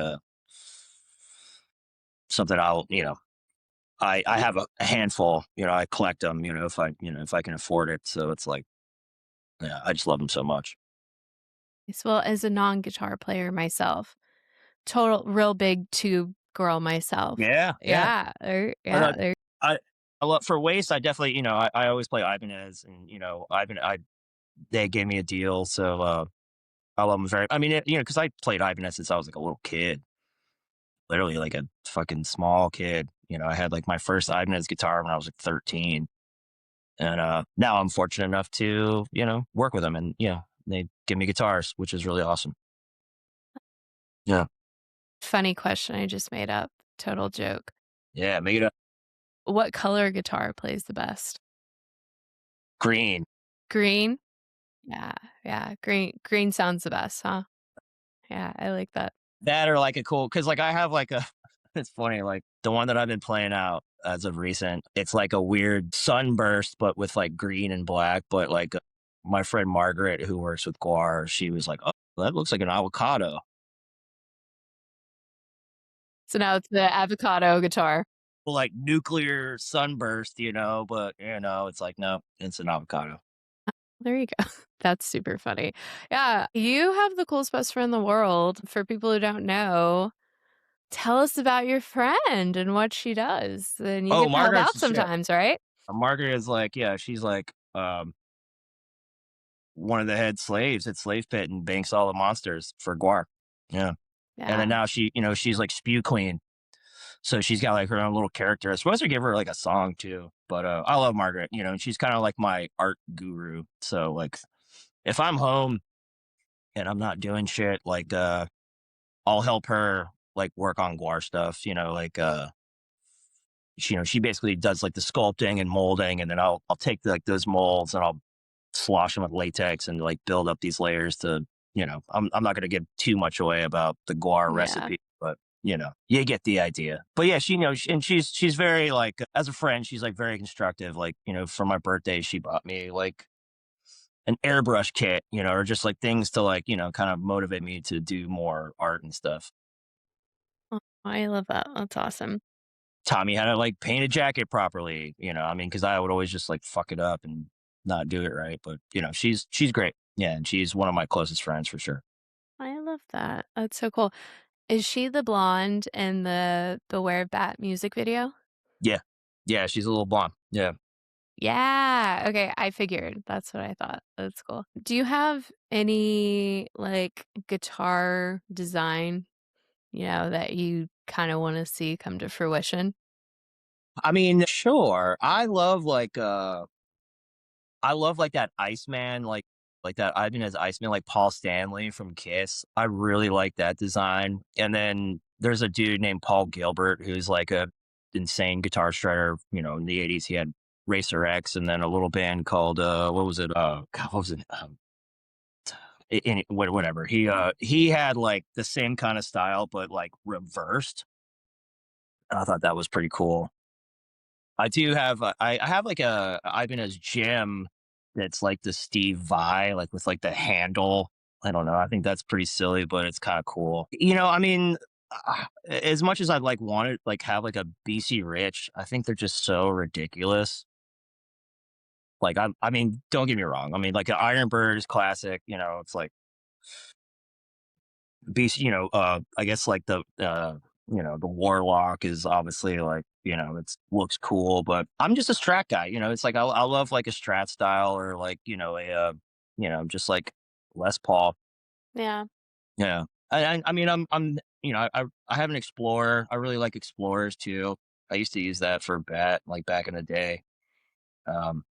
S2: something I have a handful. I collect them. If I can afford it. So it's like, yeah, I just love them so much.
S1: As well as a non-guitar player myself, total real big tube girl myself.
S2: Yeah, yeah.
S1: Yeah,
S2: But
S1: yeah, there
S2: I love for waste. I definitely, I always play Ibanez, and they gave me a deal, so I love them very. I mean, because I played Ibanez since I was like a little kid, literally like a fucking small kid. I had like my first Ibanez guitar when I was like 13, and now I'm fortunate enough to work with them, and they give me guitars, which is really awesome. Yeah,
S1: funny question I just made up, total joke.
S2: yeah, make it up
S1: What color guitar plays the best?
S2: green.
S1: Green? Yeah, yeah, green sounds the best, huh? Yeah, I like that.
S2: That or like a cool, because like I have like a it's funny, like the one that I've been playing out as of recent, it's like a weird sunburst, but with like green and black. But like my friend Margaret, who works with Guar, she was like, "Oh, that looks like an avocado."
S1: So now it's the avocado guitar.
S2: Well, like nuclear sunburst, but it's like, no, it's an avocado.
S1: There you go. That's super funny. Yeah, you have the coolest best friend in the world. For people who don't know, tell us about your friend and what she does. And you
S2: Oh,
S1: get to help
S2: Margaret's
S1: out
S2: the shit.
S1: sometimes, right?
S2: Margaret is like, yeah, she's like one of the head slaves at Slave Pit and banks all the monsters for Guar. Yeah. And then
S1: Yeah.
S2: now she's like spew queen. So she's got like her own little character. I was supposed to give her like a song too, but I love Margaret. And she's kind of like my art guru. So like, if I'm home and I'm not doing shit, like I'll help her like work on Guar stuff. Like she basically does like the sculpting and molding, and then I'll take like those molds and I'll slosh them with latex and like build up these layers to. I'm not going to give too much away about the Guar
S1: Yeah.
S2: recipe, but you get the idea. But yeah, she knows, and she's very like, as a friend, she's like very constructive. Like, for my birthday, she bought me like an airbrush kit, or just like things to like, kind of motivate me to do more art and stuff.
S1: Oh, I love that. That's awesome.
S2: taught me how to like paint a jacket properly, I mean, because I would always just like fuck it up and not do it right. But she's great. Yeah, and she's one of my closest friends for sure.
S1: I love that. That's so cool. Is she the blonde in the Beware of Bat music video?
S2: Yeah. Yeah, she's a little blonde. Yeah.
S1: Yeah. Okay, I figured. That's what I thought. That's cool. Do you have any like guitar design, that you kind of want to see come to fruition?
S2: I mean, sure. I love like that Iceman, like that Ivan as Iceman, like Paul Stanley from Kiss. I really like that design. And then there's a dude named Paul Gilbert who's like a insane guitar shredder. In the '80s he had Racer X, and then a little band called what was it? God, what was it? Whatever. He had like the same kind of style, but like reversed. And I thought that was pretty cool. I do have I have like a Ibanez gym that's like the Steve Vai, like with like the handle. I don't know. I think that's pretty silly, but it's kind of cool. I mean, as much as I'd like wanted like have like a BC Rich, I think they're just so ridiculous. Like I mean, don't get me wrong. I mean, like an Iron Bird is classic. It's like BC. I guess like the Warlock is obviously like, it's looks cool, but I'm just a Strat guy. It's like I love like a Strat style or like, just like Les Paul.
S1: Yeah.
S2: Yeah. I mean, I have an Explorer. I really like Explorers too. I used to use that for bat like back in the day. Um,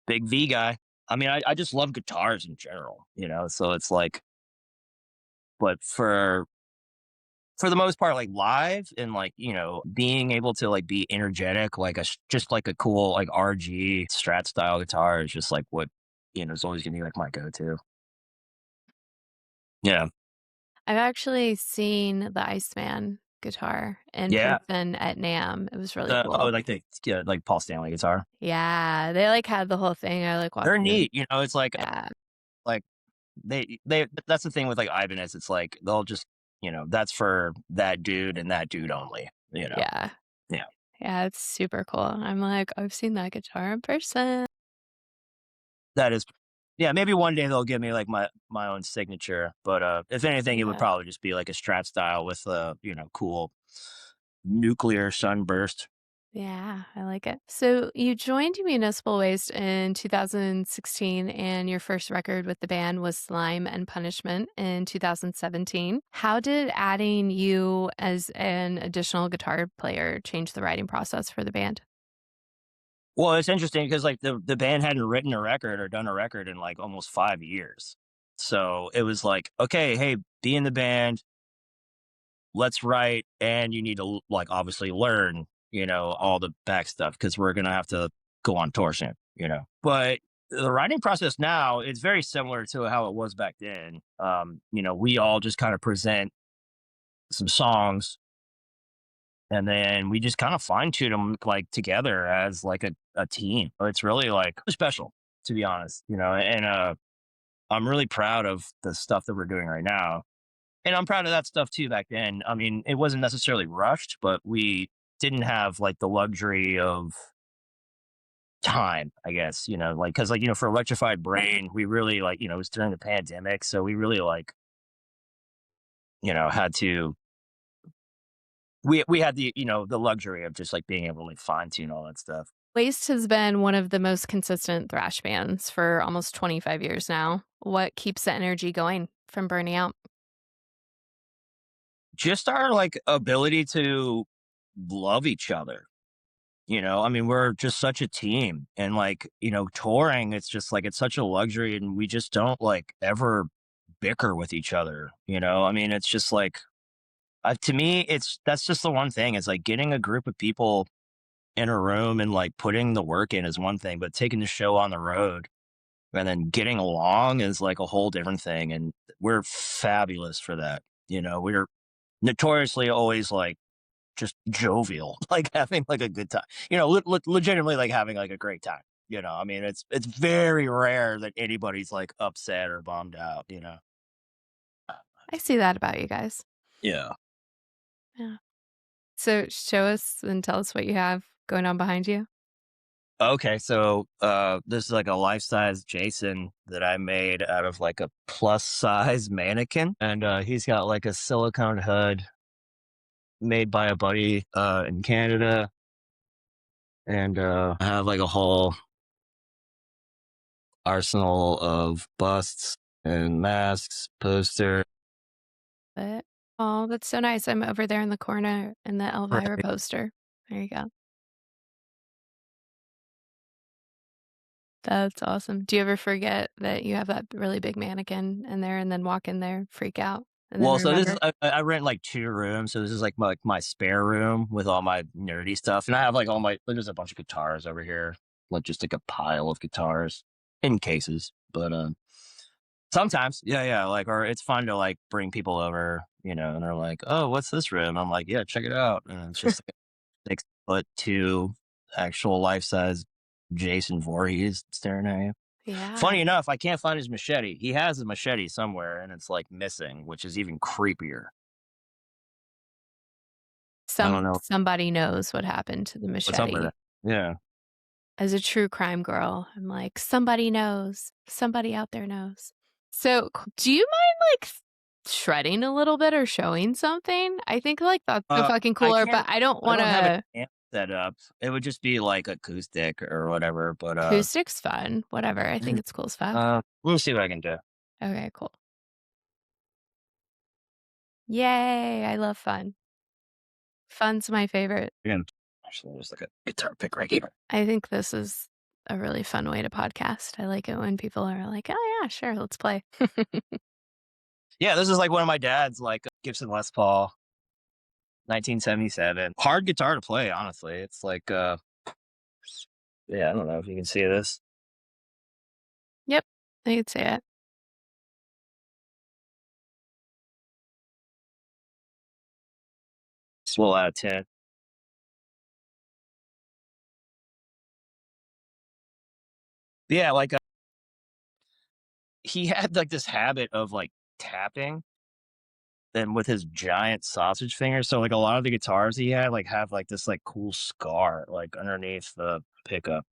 S2: Big V guy. I mean, I just love guitars in general, so it's like, but for the most part, like live and like, being able to like be energetic, like just like a cool like RG Strat style guitar is just like what, is always gonna be like my go-to. Yeah.
S1: I've actually seen the Iceman guitar in
S2: Yeah.
S1: person at NAMM. It was really
S2: Oh,
S1: cool.
S2: like the yeah, like Paul Stanley guitar.
S1: Yeah, they like had the whole thing. I like
S2: They're
S1: walked in.
S2: neat. It's
S1: Yeah.
S2: like they that's the thing with like Ibanez. It's like they'll just, that's for that dude and that dude only.
S1: Yeah.
S2: Yeah.
S1: Yeah, it's super cool. I'm like, I've seen that guitar in person.
S2: That is yeah, maybe one day they'll give me like my own signature, but if anything it would
S1: Yeah.
S2: probably just be like a Strat style with cool nuclear sunburst.
S1: Yeah, I like it. So you joined Municipal Waste in 2016, and your first record with the band was Slime and Punishment in 2017. How did adding you as an additional guitar player change the writing process for the band?
S2: Well, it's interesting because like the band hadn't written a record or done a record in like almost 5 years. So it was like, okay, hey, be in the band, let's write, and you need to like obviously learn, all the back stuff because we're gonna have to go on tour soon. But the writing process now is very similar to how it was back then. We all just kind of present some songs and then we just kind of fine tune them like together as like a team. It's really like special, to be honest, and I'm really proud of the stuff that we're doing right now. And I'm proud of that stuff too back then. I mean, it wasn't necessarily rushed, but we didn't have like the luxury of time, I guess, like, cause like, for Electrified Brain, we really like, it was during the pandemic. So we really like, had to, we had the luxury of just like being able to like fine tune all that stuff.
S1: Waste has been one of the most consistent thrash bands for almost 25 years now. What keeps the energy going from burning out?
S2: Just our like ability to love each other. I mean, we're just such a team and like, touring, it's just like it's such a luxury and we just don't like ever bicker with each other. I mean, it's just like to me, that's just the one thing. It's like getting a group of people in a room and like putting the work in is one thing, but taking the show on the road and then getting along is like a whole different thing. And we're fabulous for that. We're notoriously always like just jovial, like having like a good time, legitimately like having like a great time. I mean, it's very rare that anybody's like upset or bummed out.
S1: I see that about you guys.
S2: Yeah.
S1: Yeah. So show us and tell us what you have going on behind you.
S2: Okay, so this is like a life size Jason that I made out of like a plus size mannequin, and he's got like a silicone hood made by a buddy in Canada, and I have like a whole arsenal of busts and masks, poster.
S1: But oh, that's so nice. I'm over there in the corner in the Elvira
S2: Right.
S1: poster. There you go. That's awesome. Do you ever forget that you have that really big mannequin in there and then walk in there, freak out, and then
S2: Well, so this is
S1: remember?
S2: I rent like 2 rooms, so this is like my spare room with all my nerdy stuff, and I have like all my there's a bunch of guitars over here, like just like a pile of guitars in cases, but sometimes, yeah, like, or it's fun to like bring people over, and they're like, "Oh, what's this room?" I'm like, "Yeah, check it out," and it's just like 6 foot two actual life size Jason Voorhees staring at you.
S1: Yeah.
S2: Funny enough, I can't find his machete. He has a machete somewhere, and it's like missing, which is even creepier. I don't know
S1: Somebody knows what happened to the
S2: what's up with
S1: machete.
S2: that. Yeah.
S1: As a true crime girl, I'm like, somebody knows. Somebody out there knows. So, do you mind like shredding a little bit or showing something? I think like that's so fucking
S2: I
S1: cooler,
S2: can't.
S1: but I don't
S2: I
S1: want
S2: don't have an
S1: to.
S2: amp set up. It would just be like acoustic or whatever. But
S1: Acoustic's fun. Whatever. I think it's cool as fuck.
S2: let me see what I can do.
S1: Okay, cool. Yay! I love fun. Fun's my favorite.
S2: Again, actually, there's like a guitar pick right here.
S1: I think this is a really fun way to podcast. I like it when people are like, "Oh yeah, sure, let's play."
S2: Yeah, this is like one of my dad's like Gibson Les Paul, 1977. Hard guitar to play, honestly. It's like yeah, I don't know if you can see this.
S1: Yep, I could say it.
S2: It's a little out of 10. Yeah, like he had like this habit of like tapping and with his giant sausage fingers. So like a lot of the guitars he had like have like this like cool scar like underneath the pickup.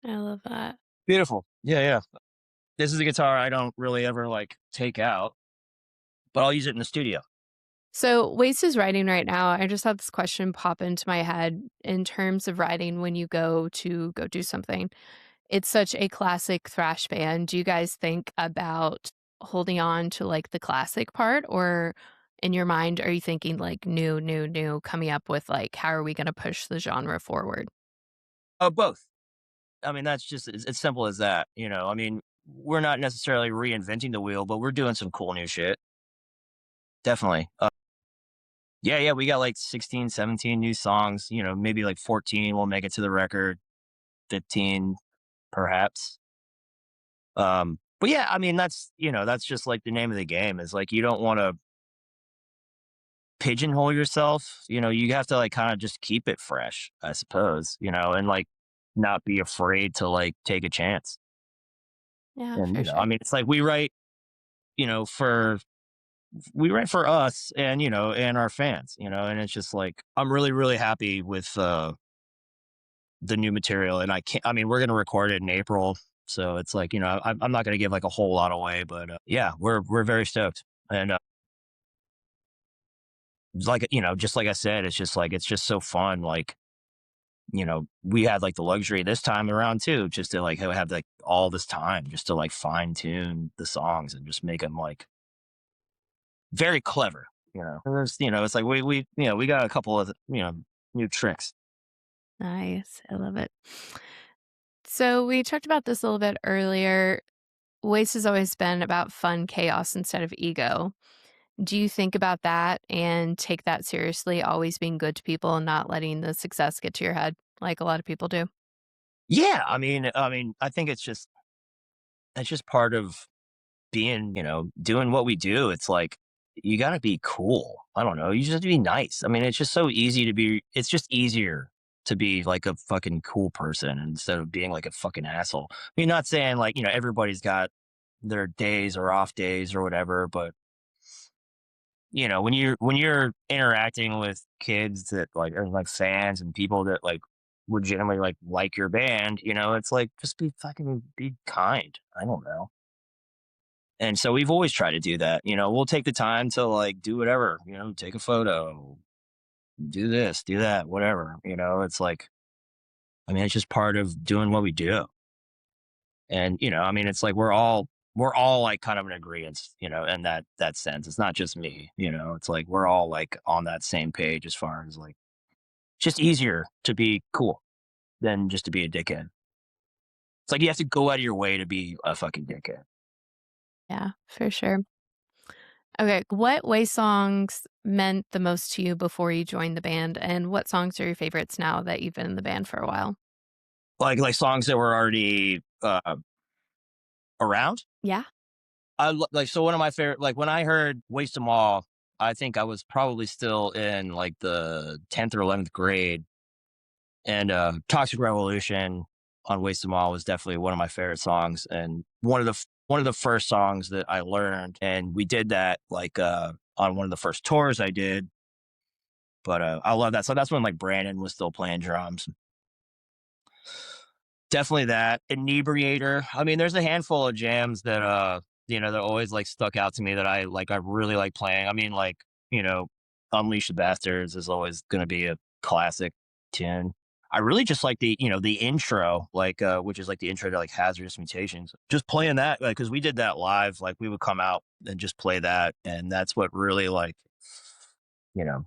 S1: I love that.
S2: Beautiful. Yeah. This is a guitar I don't really ever like take out, but I'll use it in the studio.
S1: So, Waste is writing right now. I just had this question pop into my head in terms of writing when you go to go do something. It's such a classic thrash band. Do you guys think about holding on to like the classic part, or in your mind are you thinking like new, coming up with like how are we going to push the genre forward?
S2: Oh, both. I mean, that's just it's simple as that. I mean, we're not necessarily reinventing the wheel, but we're doing some cool new shit. Definitely. Yeah, we got like 16, 17 new songs. Maybe like 14 will make it to the record, 15 perhaps. But yeah, I mean, that's just like the name of the game is like you don't want to pigeonhole yourself. You have to like kind of just keep it fresh, I suppose. And like not be afraid to like take a chance.
S1: Yeah,
S2: And
S1: for
S2: I
S1: sure.
S2: mean, it's like you know, for we write for us and and our fans. And it's just like I'm really really happy with the new material, and I can't. I mean, we're gonna record it in April, so it's like I'm not gonna give like a whole lot away, but yeah, we're very stoked, and like just like I said, it's just like it's just so fun. Like we had like the luxury this time around too, just to like have like all this time just to like fine tune the songs and just make them like very clever. And it's like we got a couple of new tricks.
S1: Nice. I love it. So, we talked about this a little bit earlier. Waste has always been about fun chaos instead of ego. Do you think about that and take that seriously, always being good to people and not letting the success get to your head like a lot of people do?
S2: Yeah, I mean, I think it's just part of being, doing what we do. It's like you got to be cool. I don't know. You just have to be nice. I mean, it's just so easy to be. It's just easier to be like a fucking cool person instead of being like a fucking asshole. I mean, not saying like everybody's got their days or off days or whatever, but when you're interacting with kids that like are like fans and people that like legitimately like your band, it's like just be kind. I don't know. And so we've always tried to do that. We'll take the time to like do whatever, take a photo, do this, do that, whatever. It's like, I mean, it's just part of doing what we do. And, I mean, it's like we're all like kind of in agreement, in that sense. It's not just me, it's like we're all like on that same page as far as like just easier to be cool than just to be a dickhead. It's like you have to go out of your way to be a fucking dickhead.
S1: Yeah, for sure. Okay, what way songs meant the most to you before you joined the band, and what songs are your favorites now that you've been in the band for a while?
S2: Like songs that were already around.
S1: Yeah.
S2: Like so one of my favorite, like when I heard Waste 'Em All, I think I was probably still in like the 10th or 11th grade. And Toxic Revolution on Waste 'Em All was definitely one of my favorite songs, and one of the first songs that I learned, and we did that like on one of the first tours I did. But I love that. So that's when like Brandon was still playing drums. Definitely that Inebriator. I mean, there's a handful of jams that that always like stuck out to me that I really like playing. I mean, like, you know, Unleash the Bastards is always gonna be a classic tune. I really just like the intro, like which is like the intro to like Hazardous Mutations. Just playing that, like, because we did that live, like we would come out and just play that, and that's what really like, you know,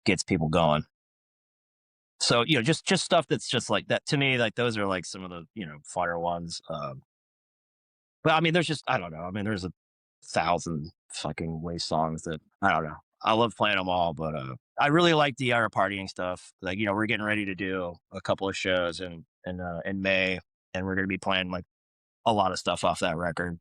S2: gets people going. So, just stuff that's just like that to me, like those are like some of the, fire ones. But I mean, there's just, I don't know. I mean, there's a thousand fucking waste songs that I don't know. I love playing them all, but I really like the our partying stuff. Like, we're getting ready to do a couple of shows in May, and we're gonna be playing like a lot of stuff off that record.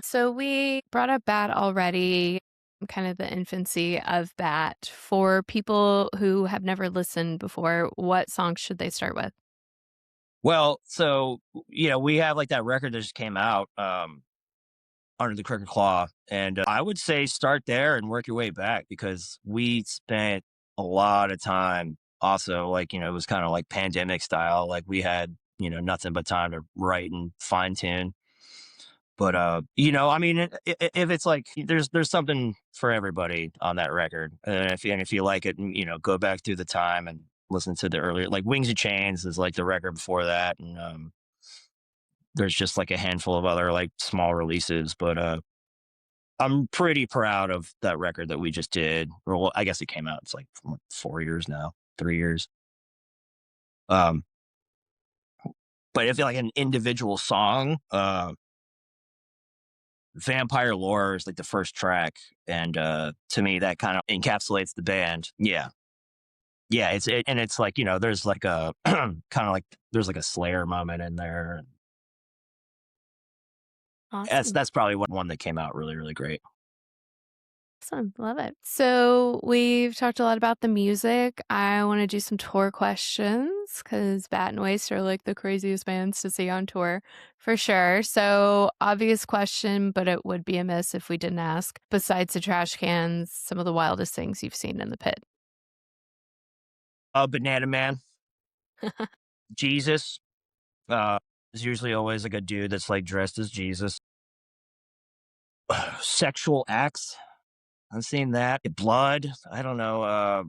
S1: So we brought up BAT already, kind of the infancy of BAT. For people who have never listened before, what songs should they start with?
S2: Well, so we have like that record that just came out. Under the Crooked Claw. And I would say start there and work your way back because we spent a lot of time also, like, it was kind of like pandemic style. Like we had, nothing but time to write and fine tune. But, I mean, if it's like there's something for everybody on that record. And if you like it, go back through the time and listen to the earlier, like Wings of Chains is like the record before that. And, there's just like a handful of other like small releases, but I'm pretty proud of that record that we just did. Well, I guess it came out. It's like 4 years now, 3 years. Um, but if like an individual song, Vampire Lore is like the first track, and to me that kind of encapsulates the band. Yeah, yeah. And it's like there's like a kind of like there's like a Slayer moment in there. That's
S1: Awesome.
S2: that's probably one that came out really really great.
S1: Awesome. Love it. So we've talked a lot about the music. I want to do some tour questions because Bat and Waste are like the craziest bands to see on tour for sure. So obvious question, but it would be amiss if we didn't ask. Besides the trash cans, some of the wildest things you've seen in the pit.
S2: Banana Man, Jesus. There's usually always like a dude that's like dressed as Jesus. Sexual acts. I've seen that. Blood. I don't know.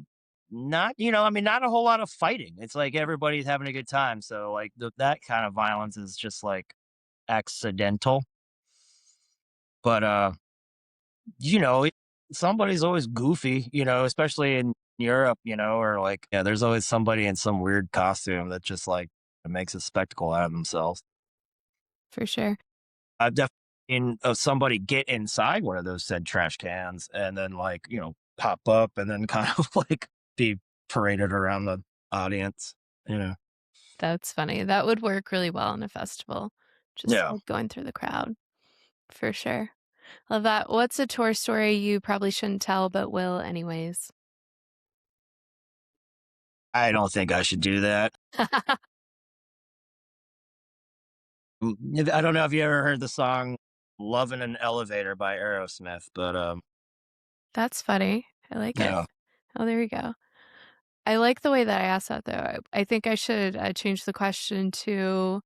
S2: Not, I mean, not a whole lot of fighting. It's like everybody's having a good time. So like that kind of violence is just like accidental. But somebody's always goofy. Especially in Europe. Or like there's always somebody in some weird costume that just like makes a spectacle out of themselves.
S1: For sure.
S2: I've definitely seen somebody get inside one of those said trash cans and then like, pop up and then kind of like be paraded around the audience, you know?
S1: That's funny. That would work really well in a festival. Just
S2: Yeah.
S1: like going through the crowd for sure. Love that. What's a tour story you probably shouldn't tell but will anyways?
S2: I don't think I should do that. I don't know if you ever heard the song Love in an Elevator by Aerosmith, but
S1: That's funny. I like it.
S2: Yeah.
S1: Oh, there you go. I like the way that I asked that, though. I think I should change the question to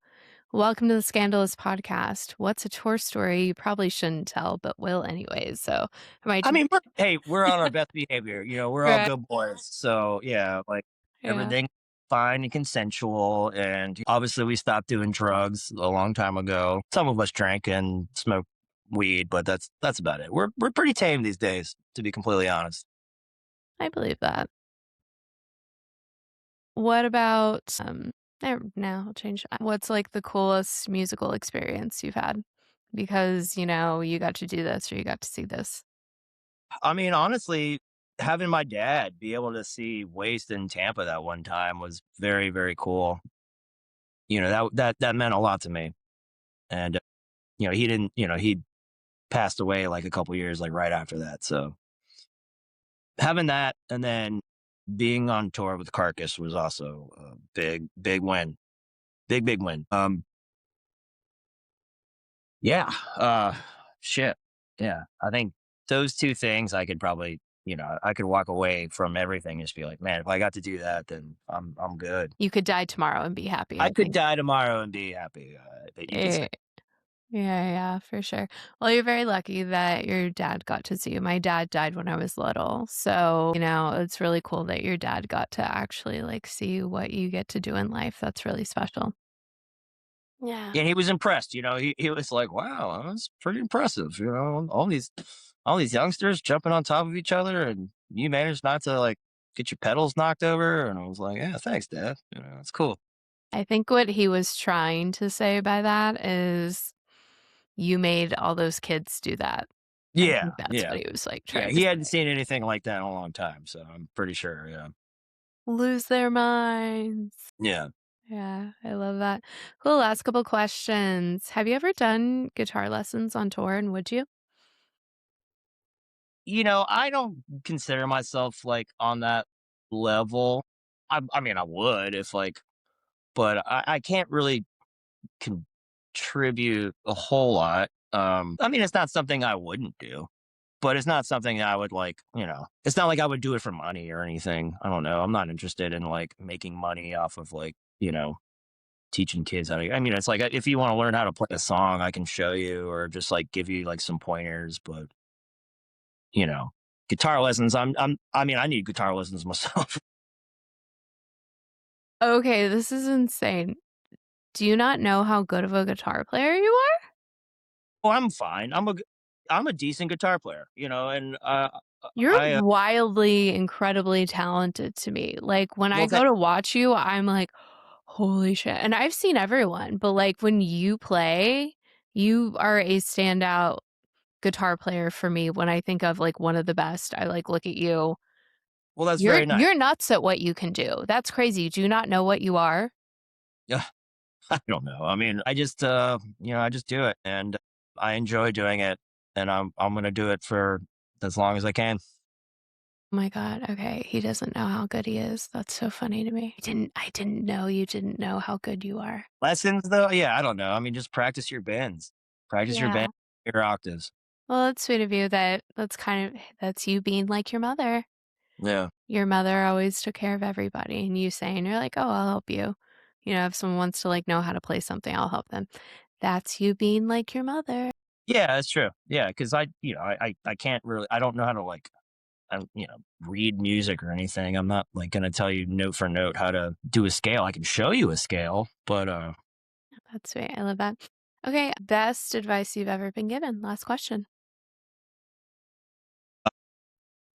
S1: welcome to the Scandalous Podcast. What's a tour story you probably shouldn't tell, but will anyways? So I might
S2: I
S1: change.
S2: mean, we're on our best behavior. We're all
S1: Right.
S2: good boys. So yeah, like
S1: Yeah.
S2: everything fine and consensual. And obviously, we stopped doing drugs a long time ago. Some of us drank and smoked weed, but that's about it. We're pretty tame these days, to be completely honest.
S1: I believe that. What about, no, I'll change that. What's like the coolest musical experience you've had? Because, you got to do this or you got to see this.
S2: I mean, honestly, having my dad be able to see Waste in Tampa that one time was very, very cool. That meant a lot to me. And he didn't. He passed away like a couple years like right after that. So having that and then being on tour with Carcass was also a big, big win. Big win. Yeah. Shit. Yeah. I think those two things I could probably, I could walk away from everything and just be like, man, if I got to do that, then I'm good.
S1: You could die tomorrow and be happy,
S2: I
S1: I
S2: could
S1: think.
S2: die tomorrow and be happy. That you could say.
S1: Eh, yeah, for sure. Well, you're very lucky that your dad got to see you. My dad died when I was little. So, it's really cool that your dad got to actually like see what you get to do in life. That's really special. Yeah.
S2: And he was impressed. He was like, wow, that's pretty impressive. All these youngsters jumping on top of each other, and you managed not to like get your pedals knocked over. And I was like, yeah, thanks, Dad. It's cool.
S1: I think what he was trying to say by that is you made all those kids do that. I
S2: Yeah,
S1: think that's
S2: yeah,
S1: what he was like
S2: yeah.
S1: trying to
S2: He hadn't
S1: say.
S2: seen anything like that in a long time, so I'm pretty sure. Yeah,
S1: Lose their minds.
S2: yeah.
S1: Yeah, I love that. Cool. Last couple questions. Have you ever done guitar lessons on tour and would you?
S2: I don't consider myself like on that level. I mean, I would if like, but I can't really contribute a whole lot. I mean, it's not something I wouldn't do, but it's not something I would like, it's not like I would do it for money or anything. I don't know. I'm not interested in like making money off of like, teaching kids how to, I mean, it's like if you want to learn how to play a song, I can show you or just like give you like some pointers, but you know, guitar lessons, I mean, I need guitar lessons myself.
S1: Okay, this is insane. Do you not know how good of a guitar player you are?
S2: Well, I'm fine. I'm a decent guitar player, and
S1: You're
S2: I
S1: wildly, incredibly talented to me. Like, when I
S2: well,
S1: go to watch you, I'm like, "Holy shit." And I've seen everyone, but, like, when you play, you are a standout guitar player for me when I think of, like, one of the best. I, like, look at you.
S2: that's
S1: You're
S2: very nice.
S1: you're nuts at what you can do. That's crazy. Do you not know what you are?
S2: Yeah, I don't know. I mean, I just do it and I enjoy doing it and I'm gonna do it for as long as I can.
S1: Oh my god, okay, he doesn't know how good he is. That's so funny to me. I didn't know you didn't know how good you are.
S2: Lessons though, yeah, I don't know. I mean, just practice your bends. Practice your
S1: Yeah.
S2: bend, your octaves.
S1: Well, that's sweet of you that that's you being like your mother.
S2: Yeah.
S1: Your mother always took care of everybody, and you saying you're like, "Oh, I'll help you." If someone wants to, like, know how to play something, I'll help them. That's you being like your mother.
S2: Yeah, that's true. Yeah, because I can't really I don't know how to like read music or anything. I'm not like gonna tell you note for note how to do a scale. I can show you a scale, but
S1: That's sweet, I love that. Okay, best advice you've ever been given? Last question.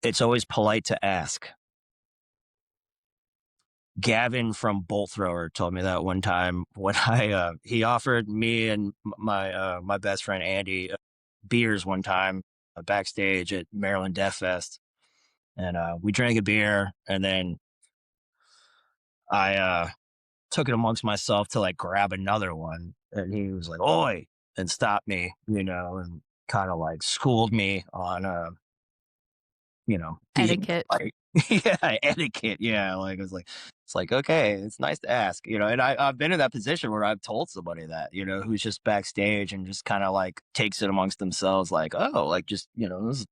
S2: it's always polite to ask. Gavin from Bolt Thrower told me that one time when he offered me and my best friend Andy beers one time backstage at Maryland Death Fest, and we drank a beer, and then I took it amongst myself to like grab another one, and he was like, "Oi!" and stopped me, and kind of like schooled me on being
S1: Etiquette.
S2: like, yeah, etiquette. Yeah. Like, it was like, it's like, okay, it's nice to ask, and I've been in that position where I've told somebody that, who's just backstage and just kind of like takes it amongst themselves, like, oh, like just, this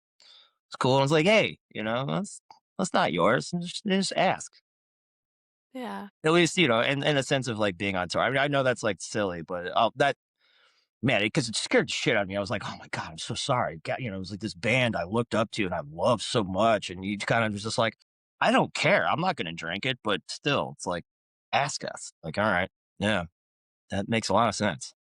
S2: It's cool. I was like, hey, that's not yours. Just ask.
S1: Yeah.
S2: At least, in a sense of like being on tour. I mean, I know that's like silly, but that man, because it scared the shit out of me. I was like, oh my God, I'm so sorry. God, it was like this band I looked up to and I loved so much. And you kind of was just like, I don't care. I'm not going to drink it, but still, it's like, ask us. Like, all right. Yeah, that makes a lot of sense.